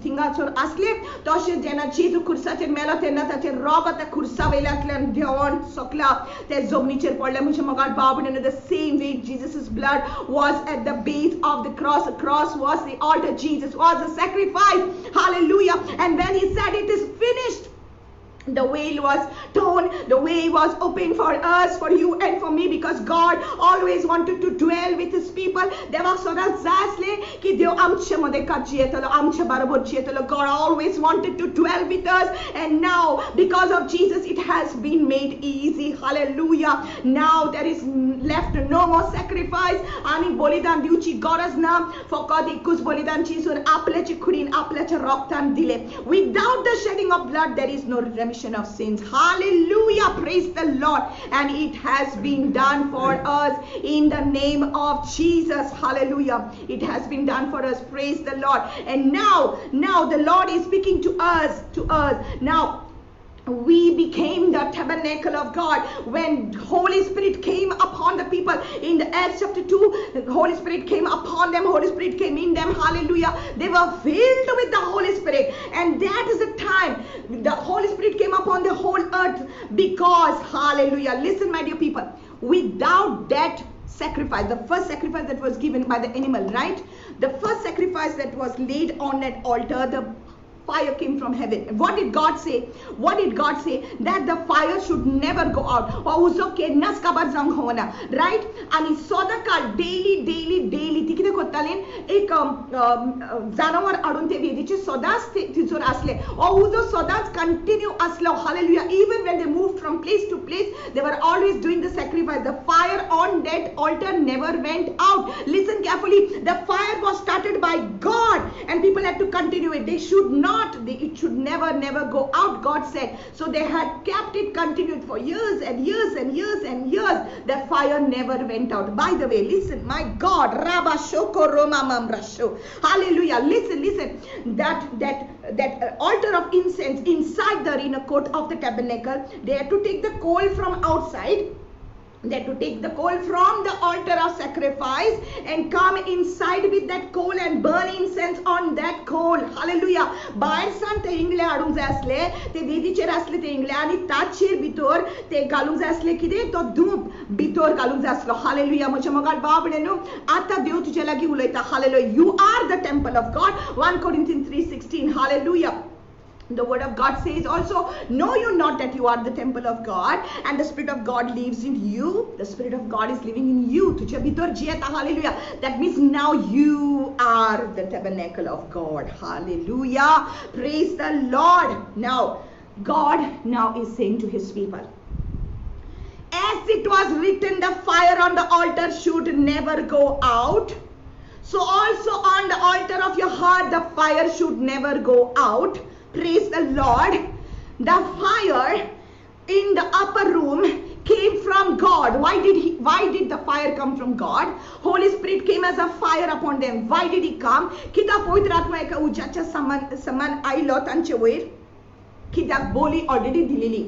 थिंगाचोर आसले, तशे जेन्ना जेजू खुर्साचेर मेलो तेन्ना ताचे रगत त्या खुर्सा वयल्यातल्यान देंवोन सकला त्या जमनीचेर पडलें. म्हज्या मोगाळ बाबडेन the same way Jesus' blood was at the base of the cross. The cross was the altar. Jesus was the sacrifice. Hallelujah. And when he said it is finished, the veil was torn, the way was open for us, for you and for me, because God always wanted to dwell with his people. देवाक सदांच जाय आसले की देव आमचे मदे काजी येतलो, आमचे बरोबर येतलो. God always wanted to dwell with us, and now because of Jesus it has been made easy. Hallelujah. Now there is left no more sacrifice. आणि बलिदान दिवची गरज ना. फकत एकूच बलिदान चिसून आपल्याची खुडीन आपल्याच्या रक्तान दिले. Without the shedding of blood there is no remission of sins. Hallelujah. Praise the Lord. And it has been done for us in the name of Jesus. Hallelujah. It has been done for us. Praise the Lord. And now the Lord is speaking to us. Now we became the tabernacle of God when Holy Spirit came upon the people. In the Acts chapter 2, the Holy Spirit came upon them. Holy Spirit came in them. Hallelujah. They were filled with the Holy Spirit, and that is the time the Holy Spirit came upon the whole earth. Because, hallelujah, listen my dear people, without that sacrifice, the first sacrifice that was given by the animal, right? The first sacrifice that was laid on that altar, fire came from heaven. What did God say? What did God say? That the fire should never go out. Right? And Sodaka daily tikide kottalen ek janavar adun te vediche sodas tizor asle uzo sodas continue aslo. Hallelujah. Even when they moved from place to place, they were always doing the sacrifice. The fire on that altar never went out. Listen carefully. The fire was started by God and people had to continue it. They should not, it should never go out, God said. So they had kept it continued for years and years and years and years. The fire never went out. By the way, listen, my God, Rabba Shoko Roma Mambrasho. Hallelujah. Listen, that altar of incense inside the inner court of the tabernacle, they had to take the coal from outside. They had to take the coal from the altar of sacrifice and come inside with that coal and burn incense on that coal. Hallelujah. Baहेर सान ते इंगले हाडूंक जाय आसले, ते वेदीचेर आसले ते इंगले आणि ताचेर भितर ते घालूंक जाय आसले कितें तो धूप भितर घालूंक जाय आसलो. हालेलुया. म्हज्या मोगाळ बाबडेनो, आतां देव तुजे लागीं उलयता. Hallelujah. You are the temple of God. 1 Corinthians 3:16. Hallelujah. The word of God says also, know you not that you are the temple of God and the Spirit of God lives in you. The Spirit of God is living in you. Hallelujah. That means now you are the tabernacle of God. Hallelujah. Praise the Lord. Now, God now is saying to his people, as it was written, the fire on the altar should never go out. So also on the altar of your heart, the fire should never go out. Praise the Lord. The fire in the upper room came from God. Why did the fire come from God? Holy Spirit came as a fire upon them. Why did he come? Kidak पवित्र आत्मा एका उज्याच्या समान आयलो तांचे वयर. कित्याक बोली already दिलेली.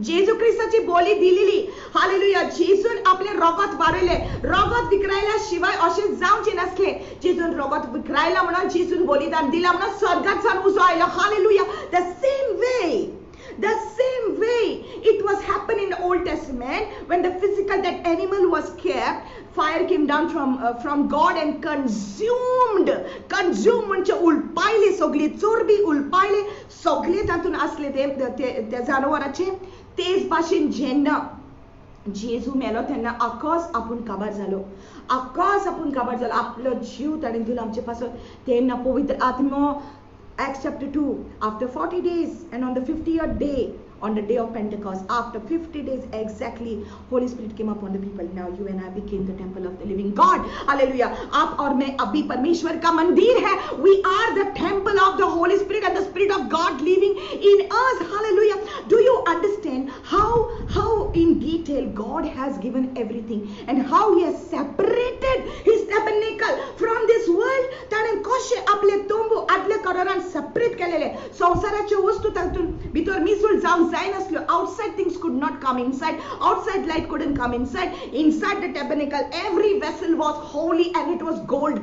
जेजू ख्रिस्ताची बोली दिलेली. हालेलुया. जेजून आपले रगत वारयले. रगत विकरायला शिवाय अशें जावचें नसले. जेजून रगत विकरायला म्हणून जेजून बलिदान दिला म्हणून स्वर्गात सावन उजो आयलो. Hallelujah. The same way it was happened in the Old Testament when the physical, that animal was kept, fire came down from God and consumed म्हणजे उलपायले सगळी चोरबी उलपायले सगळे तातून असले ते जनावरांचे. तेच भाशेन जेन्ना जेजू मेलो तेन्ना आकाश आपूण काबार जालो. आकाश आपूण काबार जालो. आपलो जीव ताणें दिलो आमचे पासून. तेन्ना पवित्र आत्मा, Acts chapter 2, after 40 days and on the 50th day, on the day of Pentecost, after 50 days exactly, Holy Spirit came upon the people. Now you and I became the temple of the living God. Hallelujah. आप और मैं अभी परमेश्वर का मंदिर है. We are the temple of the Holy Spirit and the Spirit of God living in us. Hallelujah. Do you understand how in detail God has given everything and how he has separated his tabernacle from this world? ताणे कशे आपले तोंबू आदले करारान separate केलेले. संसाराचे वस्तू तातून भितर मिसळून जावंक जाय नासल्यो. Outside things could not come inside. Outside light couldn't come inside. Inside the tabernacle, every vessel was holy and it was gold.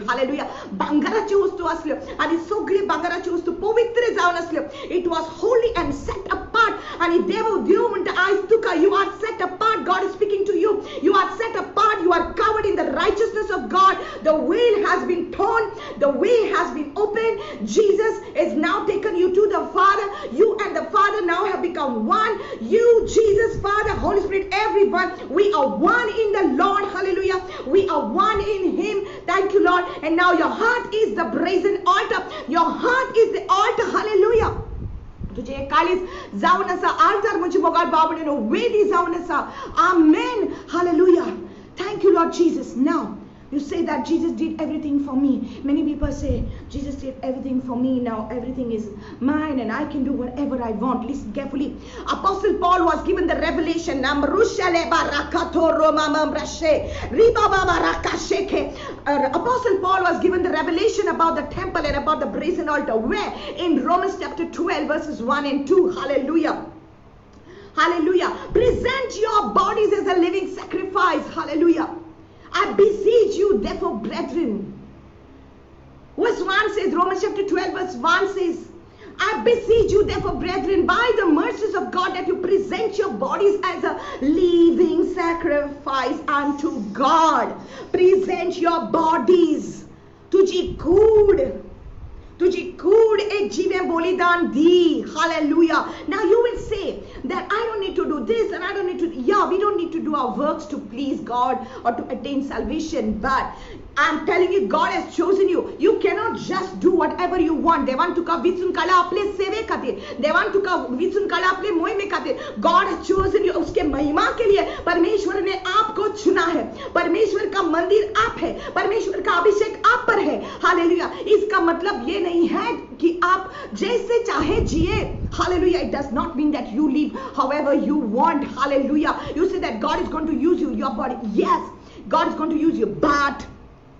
Hallelujah. भांगाराची वस्तू असल्यो आणि सगळी भांगाराची वस्तू पवित्र जावन असल्यो. It was holy and set apart. आणि देव म्हणटा आयज तुका, you are set apart. God is speaking to you. You are set apart. You are covered in the righteousness of God. The veil has been torn. The way has been opened. Jesus is now taken you to the Father. You and the Father now have become one. You, Jesus, Father, Holy Spirit, everyone, we are one in the Lord. Hallelujah. We are one in him. Thank you, Lord. And now your heart is the brazen altar. Your heart is the altar. Hallelujah. तुझे काळीज जावन आसा. आल्तार म्हणजे मोगाळ बाबडेनो वेदी जावन आसा. Amen. Hallelujah. Thank you, Lord Jesus. Now you say that Jesus did everything for me. Many people say Jesus did everything for me. Now everything is mine and I can do whatever I want. Listen carefully. Apostle Paul was given the revelation. Apostle Paul was given the revelation about the temple and about the brazen altar. Where? In Romans chapter 12 verses 1 and 2. Hallelujah. Hallelujah. Present your bodies as a living sacrifice. Hallelujah. I beseech you, therefore, brethren. Verse 1 says, Romans chapter 12, verse 1 says, I beseech you, therefore, brethren, by the mercies of God, that you present your bodies as a living sacrifice unto God. Present your bodies. तुझी कूड, तुझी कूड़ एक जीवे बलिदान दी. Hallelujah. Now you will say that I don't need to do this and I don't need to. Yeah, we don't need to do our works to please God or to attain salvation. But I'm telling you, God has chosen you. You cannot just do whatever you want. देवान तुका विचून काढा आपले सेवे खातीर. देवान तुका विचून काढा आपले मोहिमे खातीर. God has chosen you. उसके महिमा के लिए परमेश्वर ने आपको चुना है. परमेश्वर का मंदिर आप है. परमेश्वर का अभिषेक आप पर है. हालेलुया. इसका मतलब ये नहीं है कि आप जैसे चाहे जिए. Hallelujah. It does not mean that you live however you want. Hallelujah. You say that God is going to use you, your body. Yes, God is going to use you, but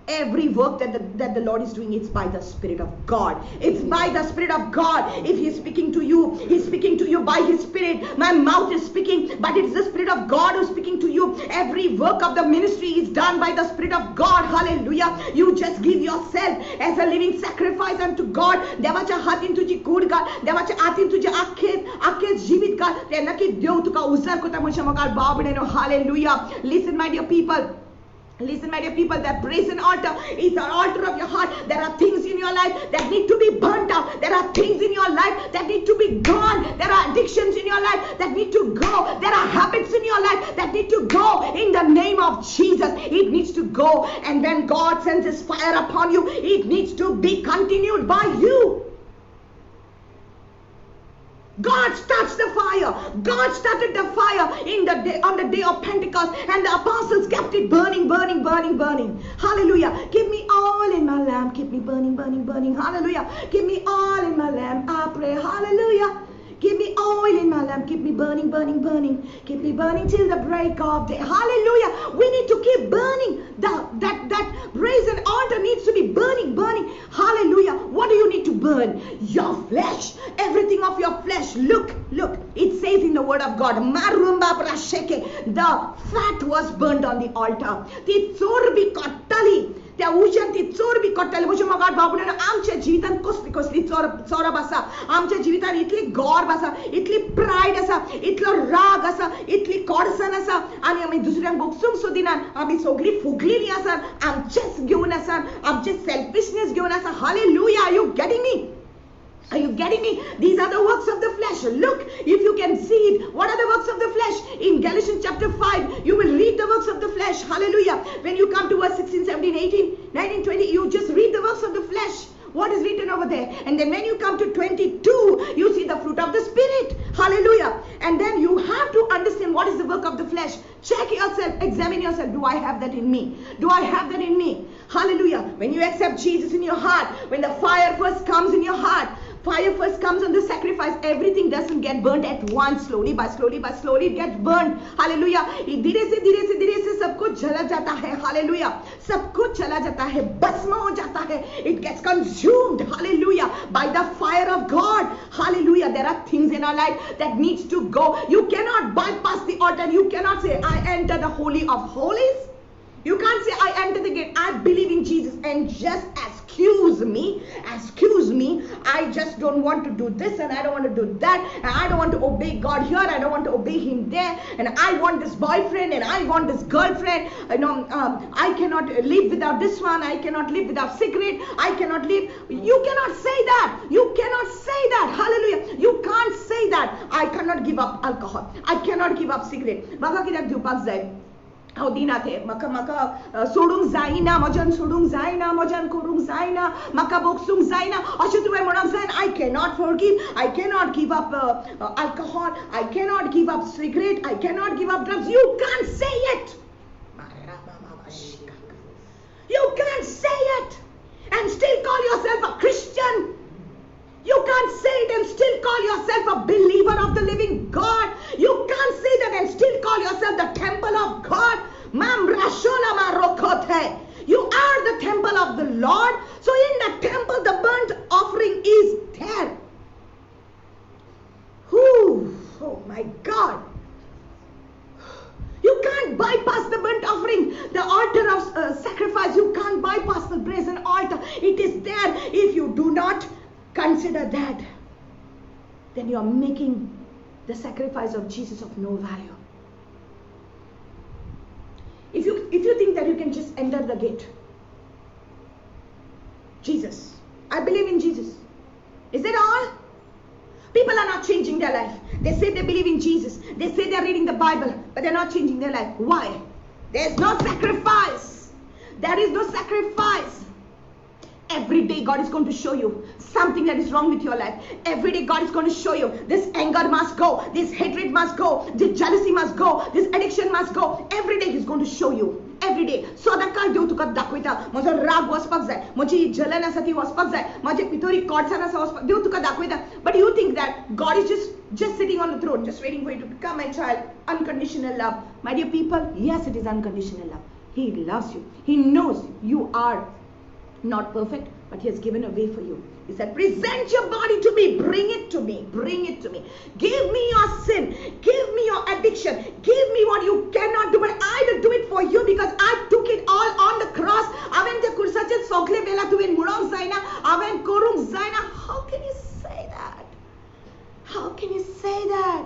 every work that the Lord is doing, it's by the Spirit of God. It's by the Spirit of God. If He's speaking to you, He's speaking to you by His Spirit. My mouth is speaking, but it's the Spirit of God who's speaking to you. Every work of the ministry is done by the Spirit of God. Hallelujah. You just give yourself as a living sacrifice unto God. देवाच्या हातीन तुझी कूड घाल. देवाच्या हातीन तुझे आखे जीवित घाल. ते नक्की देव तुका उजार कोता म्हणशे मकार बाबडेनो. Hallelujah. Listen, my dear people. Listen, my dear people, that brazen altar is an altar of your heart. There are things in your life that need to be burnt out. There are things in your life that need to be gone. There are addictions in your life that need to go. There are habits in your life that need to go in the name of Jesus. It needs to go. And when God sends His fire upon you, it needs to be continued by you. God starts the fire. God started the fire on the day of Pentecost, and the apostles kept it burning, burning, burning, burning. Hallelujah. Give me all in my lamp. Keep me burning, burning, burning. Hallelujah. Give me all in my lamp. I pray. Hallelujah. Give me oil in my lamp. Keep me burning, burning, burning. Keep me burning till the break of day. Hallelujah. We need to keep burning. That brazen altar needs to be burning, burning. Hallelujah. What do you need to burn? Your flesh. Everything of your flesh. Look. It says in the word of God, the fat was burned on the altar. The chorbi kottali. त्या उशान ती चोर B कोट्टाली म्हणजे मग बाबूने आमच्या जीवितान कसली चोरब आसा. आमच्या जीवितान इतली गौरव आसा, इतली pride आसा, इतलो राग आसा, इतली कोडसन आसा, आणि आमी दुसऱ्यांक बोगसूंक सोदिनात. आमी सगळी फुगलेली आसा, आमचेच घेवन आसा, आमचे सेल्फिशनेस घेवन आसा. Hallelujah. Are you getting me? Are you getting me? These are the works of the flesh. Look, if you can see it. What are the works of the flesh? In Galatians chapter 5, you will read the works of the flesh. Hallelujah. When you come to verse 16, 17, 18, 19, 20, you just read the works of the flesh. What is written over there? And then when you come to 22, you see the fruit of the Spirit. Hallelujah. And then you have to understand what is the work of the flesh. Check yourself. Examine yourself. Do I have that in me? Do I have that in me? Hallelujah. When you accept Jesus in your heart, when the fire first comes in your heart, fire first comes on the sacrifice, everything doesn't get burnt at once. Slowly by slowly it gets burnt. Hallelujah. धीरे से सब कुछ जला जाता है. Hallelujah. सब कुछ चला जाता है, भस्म हो जाता है. It gets consumed. Hallelujah. By the fire of God. Hallelujah. There are things in our life that needs to go. You cannot bypass the altar. You cannot say, I enter the Holy of Holies. You can't say, I enter the gate. I believe in Jesus and just excuse me, I just don't want to do this and I don't want to do that, and I don't want to obey God here, I don't want to obey Him there, and I want this boyfriend and I want this girlfriend. I cannot live without this one, I cannot live without cigarette, I cannot live. You cannot say that. You cannot say that. Hallelujah. You can't say that. I cannot give up alcohol, I cannot give up cigarette. Maka kidak diवपाक जाय. हांव दिनाथे म्हाका सोडूंक जायना, म्हज्यान सोडूंक जायना, म्हज्यान करूंक जायना, म्हाका बोगसूंक जायना अशें तुवें म्हणूंक जायना. I cannot forgive, I cannot give up alcohol, I cannot give up cigarette, I cannot give up drugs. You can't say it. You can't say it and still call yourself a Christian. You can't say it and still call yourself a believer of the living God. You can't say that and still call yourself the temple of God. You are the temple of the Lord. So in the temple, the burnt offering is there. Oh my God. You can't bypass the burnt offering, the altar of sacrifice. You can't bypass the brazen altar. It is there. If you do not consider that, then you are making the sacrifice of Jesus of no value. If you think that you can just enter the gate, Jesus, I believe in Jesus. Is it all? People are not changing their life. They say they believe in Jesus. They say they're reading the Bible, but they're not changing their life. Why? There's no sacrifice. There is no sacrifice. Every day God is going to show you something that is wrong with your life. Every day God is going to show you this anger must go, this hatred must go, this jealousy must go, this addiction must go. Every day He's going to show you. Every day. सदाकाळ देव तुका दाखयता म्हजो राग वचपाक जाय, म्हजी जलन आसा ती वचपाक जाय, म्हजे भितरी कोडसाण आसा वचपाक देव तुका दाखयता. But you think that God is just sitting on the throne, just waiting for you to become my child. Unconditional love. My dear people, yes, it is unconditional love. He loves you. He knows you are not perfect, but He has given a way for you. He said, present your body to me, bring it to me, bring it to me. Give me your sin, give me your addiction, give me what you cannot do, but I will do it for you because I took it all on the cross. Aven te kursache sogle bela tuven mudong zaina, aven korung zaina. How can you say that? How can you say that?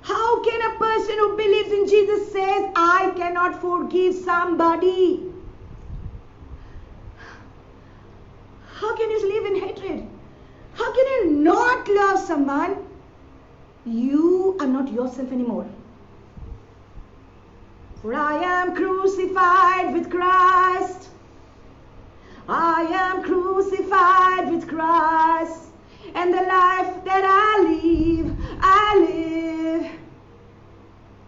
How can a person who believes in Jesus says, I cannot forgive somebody? How can you live in hatred? How can you not love someone? You are not yourself anymore. For I am crucified with Christ. I am crucified with Christ. And the life that I live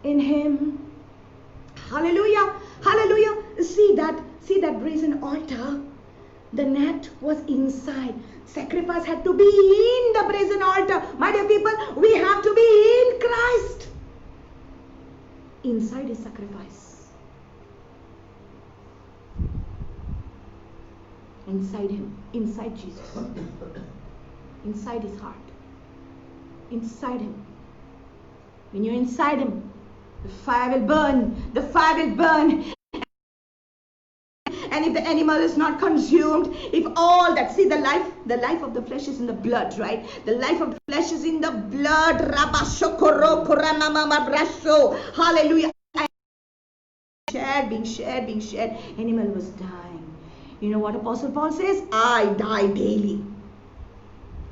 in Him. Hallelujah. Hallelujah. See that brazen altar. The net was inside. Sacrifice had to be in the brazen altar. My dear people, we have to be in Christ. Inside is sacrifice. Inside Him. Inside Jesus. Inside His heart. Inside Him. When you're inside Him, the fire will burn. The fire will burn. And if the animal is not consumed, if all that, see the life of the flesh is in the blood, right? The life of the flesh is in the blood. Hallelujah. Being shared. Animal was dying. You know what Apostle Paul says? I die daily.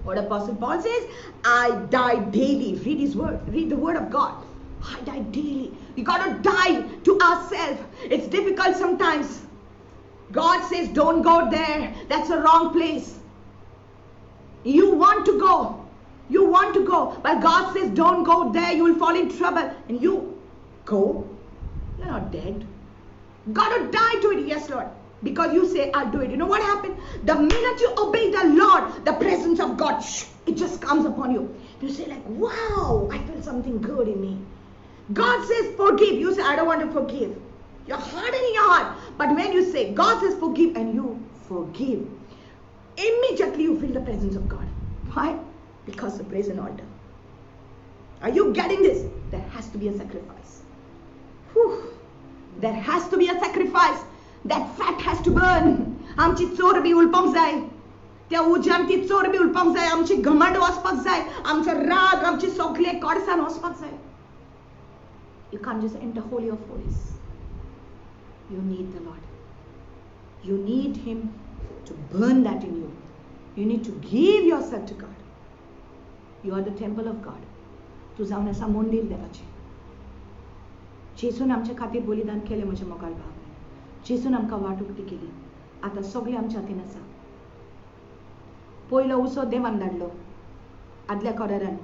What Apostle Paul says? I die daily. Read his word. Read the word of God. I die daily. We got to die to ourselves. It's difficult sometimes. God says, don't go there. That's a wrong place. You want to go. You want to go. But God says, don't go there. You will fall in trouble. And you go. You're not dead. Got to die to it. Yes, Lord. Because you say, I'll do it. You know what happened? The minute you obey the Lord, the presence of God, it just comes upon you. You say like, wow, I feel something good in me. God says, forgive. You say, I don't want to forgive. You're hardening your heart. But when you say, God says forgive, and you forgive, immediately you feel the presence of God. Why? Because the brazen altar. Are you getting this? There has to be a sacrifice. Whew. There has to be a sacrifice. That fat has to burn. आमची चोरबी उलपंक जाय. त्या उज्यान ती चोरबी उलपंक जाय. आमची घमंड वचपाक जाय. आमचो राग, आमची सगळे कोडसाण वचपाक जाय. You can't just enter Holy of Holies. You need the Lord. You need Him to burn that in you. You need to give yourself to God. You are the temple of God. तू जावन आसा मंदिर देवाचें. जेसून आमच्या खातीर बलिदान केलें म्हज्या मोगाळ भाव. जेसून आमकां वाटुकती केली. आतां सगळें आमच्या हातीन आसा. पयलो उसो देवान धाडलो आदल्या कोरारान.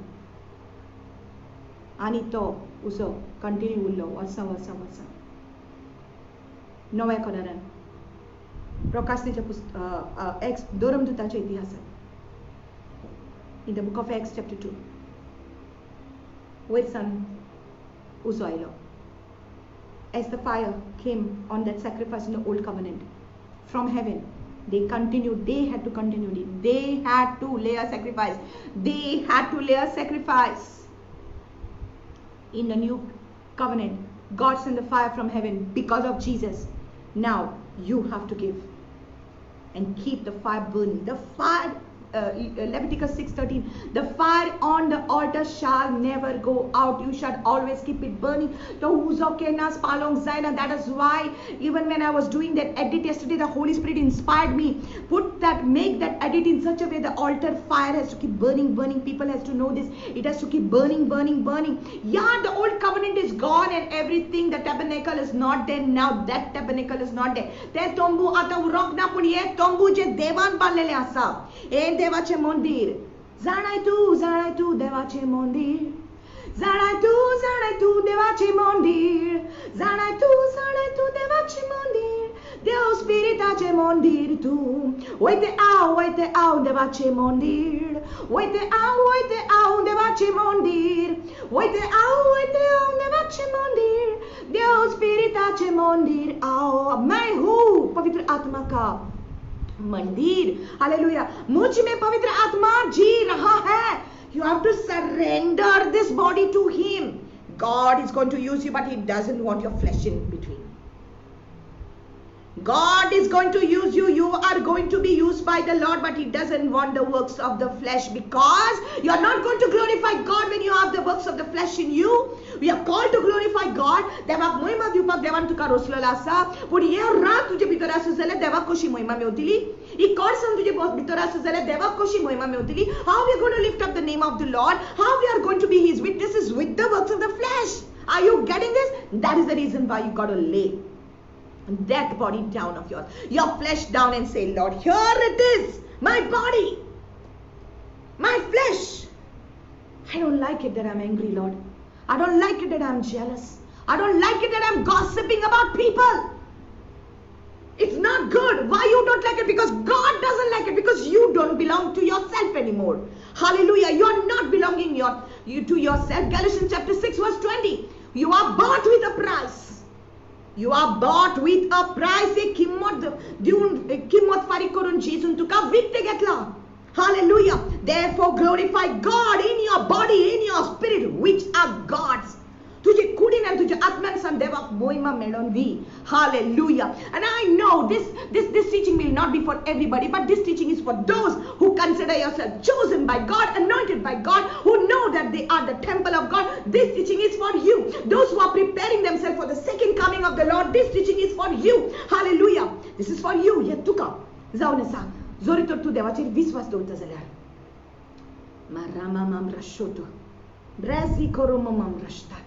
आनी तो उसो कंटिन्यू उरलो वर्सां. नव्या कोरारान प्रकाशनेच्या एक्स धर्मदूताच्या इतिहासात. In the book of Acts chapter 2. वयरसान उसो आयलो. As the fire came on that sacrifice in the old covenant from heaven, they had to continue it. They had to lay a sacrifice. They had to lay a sacrifice. In the new covenant, God sent the fire from heaven because of Jesus. Now you have to give and keep the fire burning. The fire, Leviticus 6:13, the fire on the altar shall never go out. You shall always keep it burning. That is why even when I was doing that edit yesterday, the Holy Spirit inspired me. Put put that, make that edit in such a way the altar fire has to keep burning, burning. People has to know this. It has to keep burning, burning, burning. Yeah, the old covenant is gone and everything. The tabernacle is not there now. That tabernacle is not there. Te tombu ata urok na पण ये tombu जे देवान बांधलेले असा. हे देवाचे मंदिर. जाणाय तू देवाचे मंदिर. जाणाय तू देवाचे मंदिर. जाणाय तू देवाचे मंदिर. Deus spiritace mondir tu. Uite au devace mondir. Uite au devace mondir. Uite au devace mondir. Deus spiritace mondir au. मैं हूँ पवित्र आत्मा का मंदिर. हालेलुया. मुझ में पवित्र आत्मा जी रहा है. You have to surrender this body to him. God is going to use you, but he doesn't want your flesh in between. God is going to use you. You are going to be used by the Lord, but he doesn't want the works of the flesh, because you are not going to glorify God when you have the works of the flesh in you. We are called to glorify God. देवाक महिमा दिवपाक देवान तुका रोसलेला आसा. पण हे रात तुझे भितर आसा जाल्यार देवाक कशी महिमा मेवतली. ही कोर्सन तुझे भितर आसा जाल्यार देवाक कशी महिमा मेवतली. How we are going to lift up the name of the Lord? How we are going to be his witnesses with the works of the flesh? Are you getting this? That is the reason why you got to lay that body down of yours, your flesh down, and say, Lord, here it is, my body, my flesh. I don't like it that I'm angry, Lord. I don't like it that I'm jealous. I don't like it that I'm gossiping about people. It's not good. Why you don't like it? Because God doesn't like it, because you don't belong to yourself anymore. Hallelujah. You're not belonging to yourself. Galatians chapter 6 verse 20. You are bought with a price. You are bought with a price. किंमत फारीक करून जेजून तुका विकते घेतला. Hallelujah. Therefore glorify God in your body, in your spirit, which are God's. तुझे कुडीन आणि तुझ्या आत्म्यान सान देवाक महिमा मेळोन दी. Hallelujah. And I know this teaching will not be for everybody, but this teaching is for those who consider yourself chosen by God, anointed by God, who know that they are the temple of God. This teaching is for you. Those who are preparing themselves for the second coming of the Lord, this teaching is for you. Hallelujah. This is for you. ये तुका जाऊन असा जोरी तर तू देवाचेर विश्वास दवरता जाल्यार मारामाम रशोतो ब्राझी कोरोमम रशताते.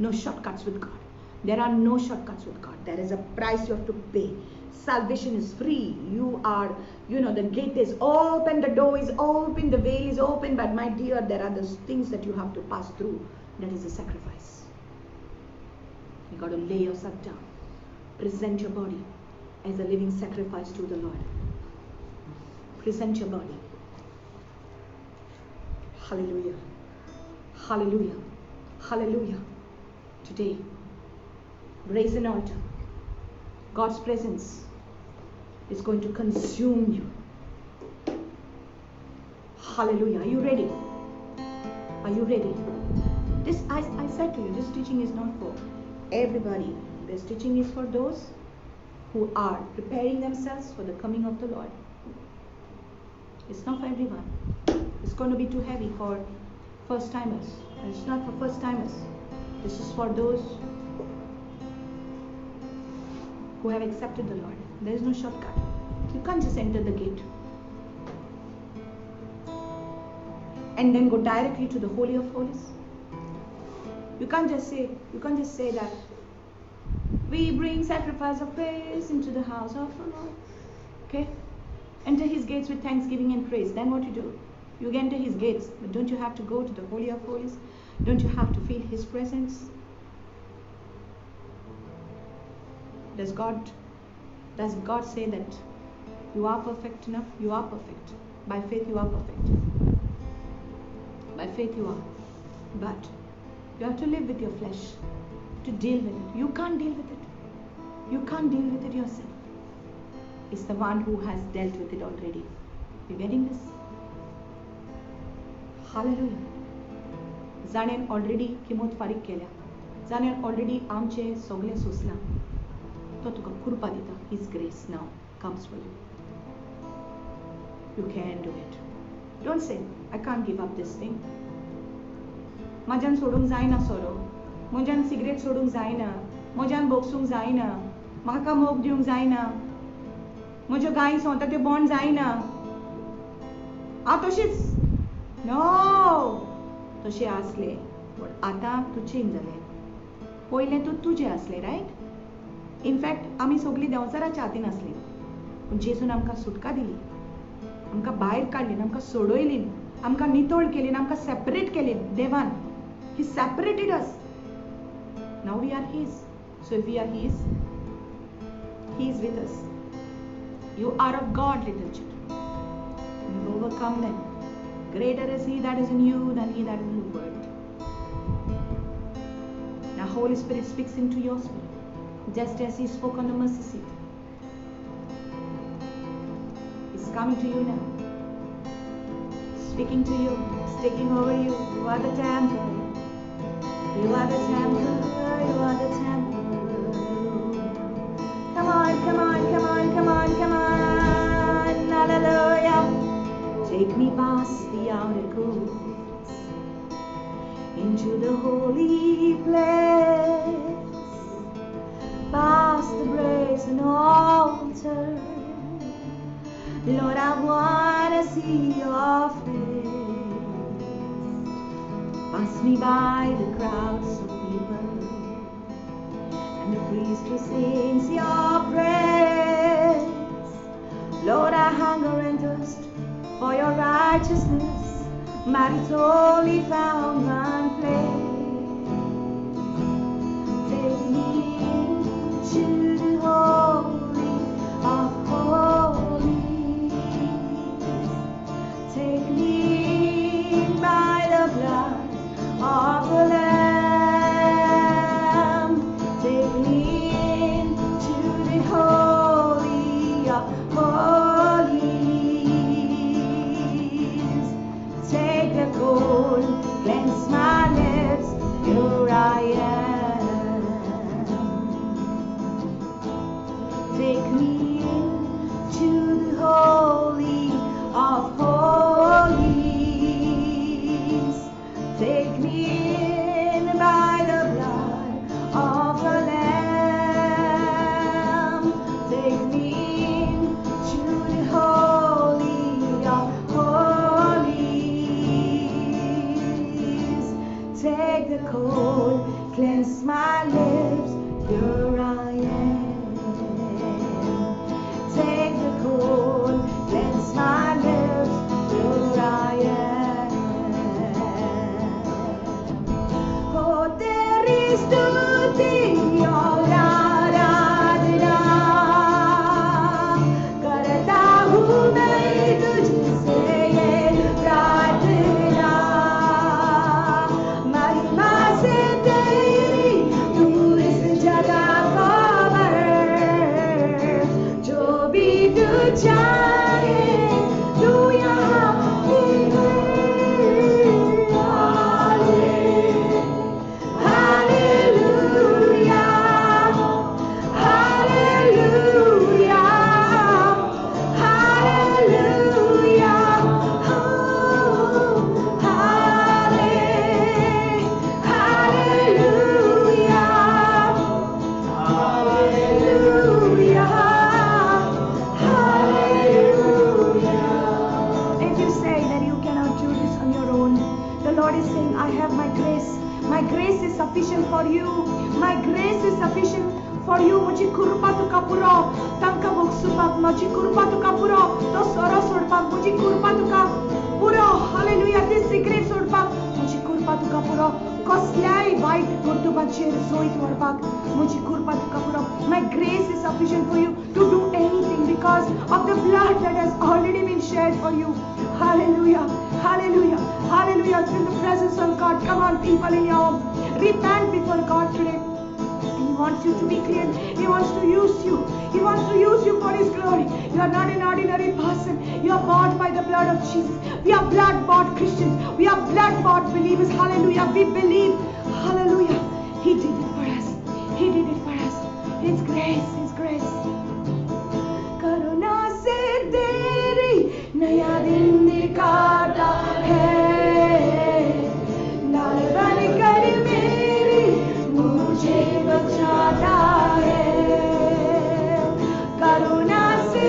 No shortcuts with God. There are no shortcuts with God. There is a price you have to pay. Salvation is free. You are, the gate is open, the door is open, the veil is open. But my dear, there are those things that you have to pass through. That is a sacrifice. You got to lay yourself down. Present your body as a living sacrifice to the Lord. Present your body. Hallelujah. Hallelujah. Hallelujah. Today, brazen altar, God's presence is going to consume you. Hallelujah. Are you ready? Are you ready? This, I said to you, this teaching is not for everybody. This teaching is for those who are preparing themselves for the coming of the Lord. It's not for everyone. It's going to be too heavy for first timers. And it's not for first timers. This is for those who have accepted the Lord. There is no shortcut. You can't just enter the gate and then go directly to the Holy of Holies. You can't just say that we bring sacrifice of praise into the house of the Lord. Okay? Enter his gates with thanksgiving and praise. Then what you do? You enter his gates, but don't you have to go to the Holy of Holies? Don't you have to feel his presence? Does God say that you are perfect enough? You are perfect. By faith you are perfect. By faith you are. But you have to live with your flesh, to deal with it. You can't deal with it. You can't deal with it yourself. It's the one who has dealt with it already. You getting this? Hallelujah. जाणेन already किंमत फारीक केल्या. जाणेन already आमचे सगळे सोसला. तो तुका कृपा दिता. His grace now comes for you. You can do it. Don't say, I can't give up this thing. म्हज्यान सोडूंक जायना सोरो. म्हज्यान सिगरेट सोडूंक जायना. म्हज्यान बोगसूंक जायना. म्हाका मोग दिवंक जायना. म्हज्यो गायी सो त्यो बॉन्ड जायना हांव तशीच नो तशें आसलें बट आतां तूं चेंज जालें पयलें तूं तुजें आसलें रायट इनफॅक्ट आमी सगळीं देंवचाराच्या हातीन आसलीं पूण जेजून आमकां सुटका दिली आमकां भायर काडली आमकां सोडयली आमकां नितळ केली आमकां सेपरेट केलें देवान he separated us now we are his so if we are his he is with us You are of God, little children. You've overcome them. Greater is He that is in you than he that is in the world. Now, Holy Spirit speaks into your spirit, just as He spoke on the mercy seat. He's coming to you now, speaking to you, taking over you. You are the temple. You are the temple. You are the temple. Come on, come on, come on, come on, come on. Hallelujah. Take me past the outer courts into the holy place, past the brazen altar. Lord, I want to see your face. Pass me by the crowds of people and the priest who sings your praise. Lord, I hunger and thirst for your righteousness, but it's only found one place. Take me into the holy of holies. Take me by the blood of the Lamb. My grace is sufficient for you to do anything because of the blood that has already been shed for you. Hallelujah, hallelujah, hallelujah. It's in the presence of God. Come on, people in your home. Repent before God today. He wants you to be clean. He wants to use you. He wants to use you for His glory. You are not an ordinary person. You are bought by the blood of Jesus. We are blood-bought Christians. We are blood-bought believers. Hallelujah. We believe. Hallelujah. He did it for us. He did it for us. His grace, His grace. करुणा से तेरी नया दिन दिखाता है, नाल बन कर मेरी मुझे बचाता है. करुणा से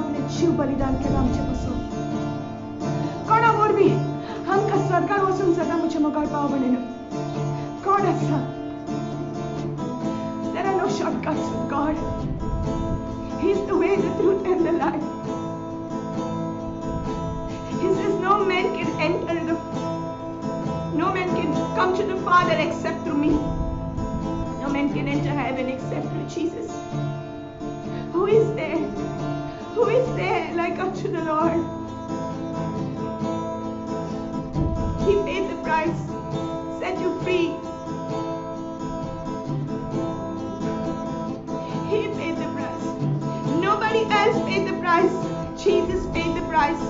अपने जीव बलिदान केलं आमच्यापासून. कोणावर बी आमका सरकार वचून सदा मुझे मोगाळ पाव बनेन. कोण आसा? There are no shortcuts with God. He is the way, the truth, and the life. He says no man can come to the Father except through me. No man can enter heaven except through Jesus. Who is there? Who is there like unto the Lord? He paid the price, set you free. He paid the price. Nobody else paid the price. Jesus paid the price.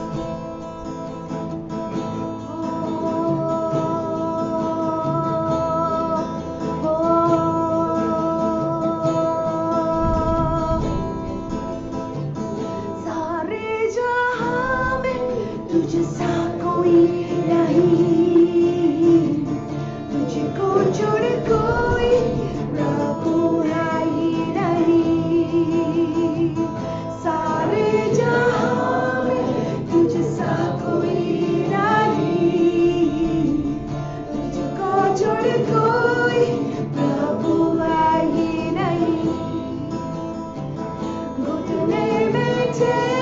Take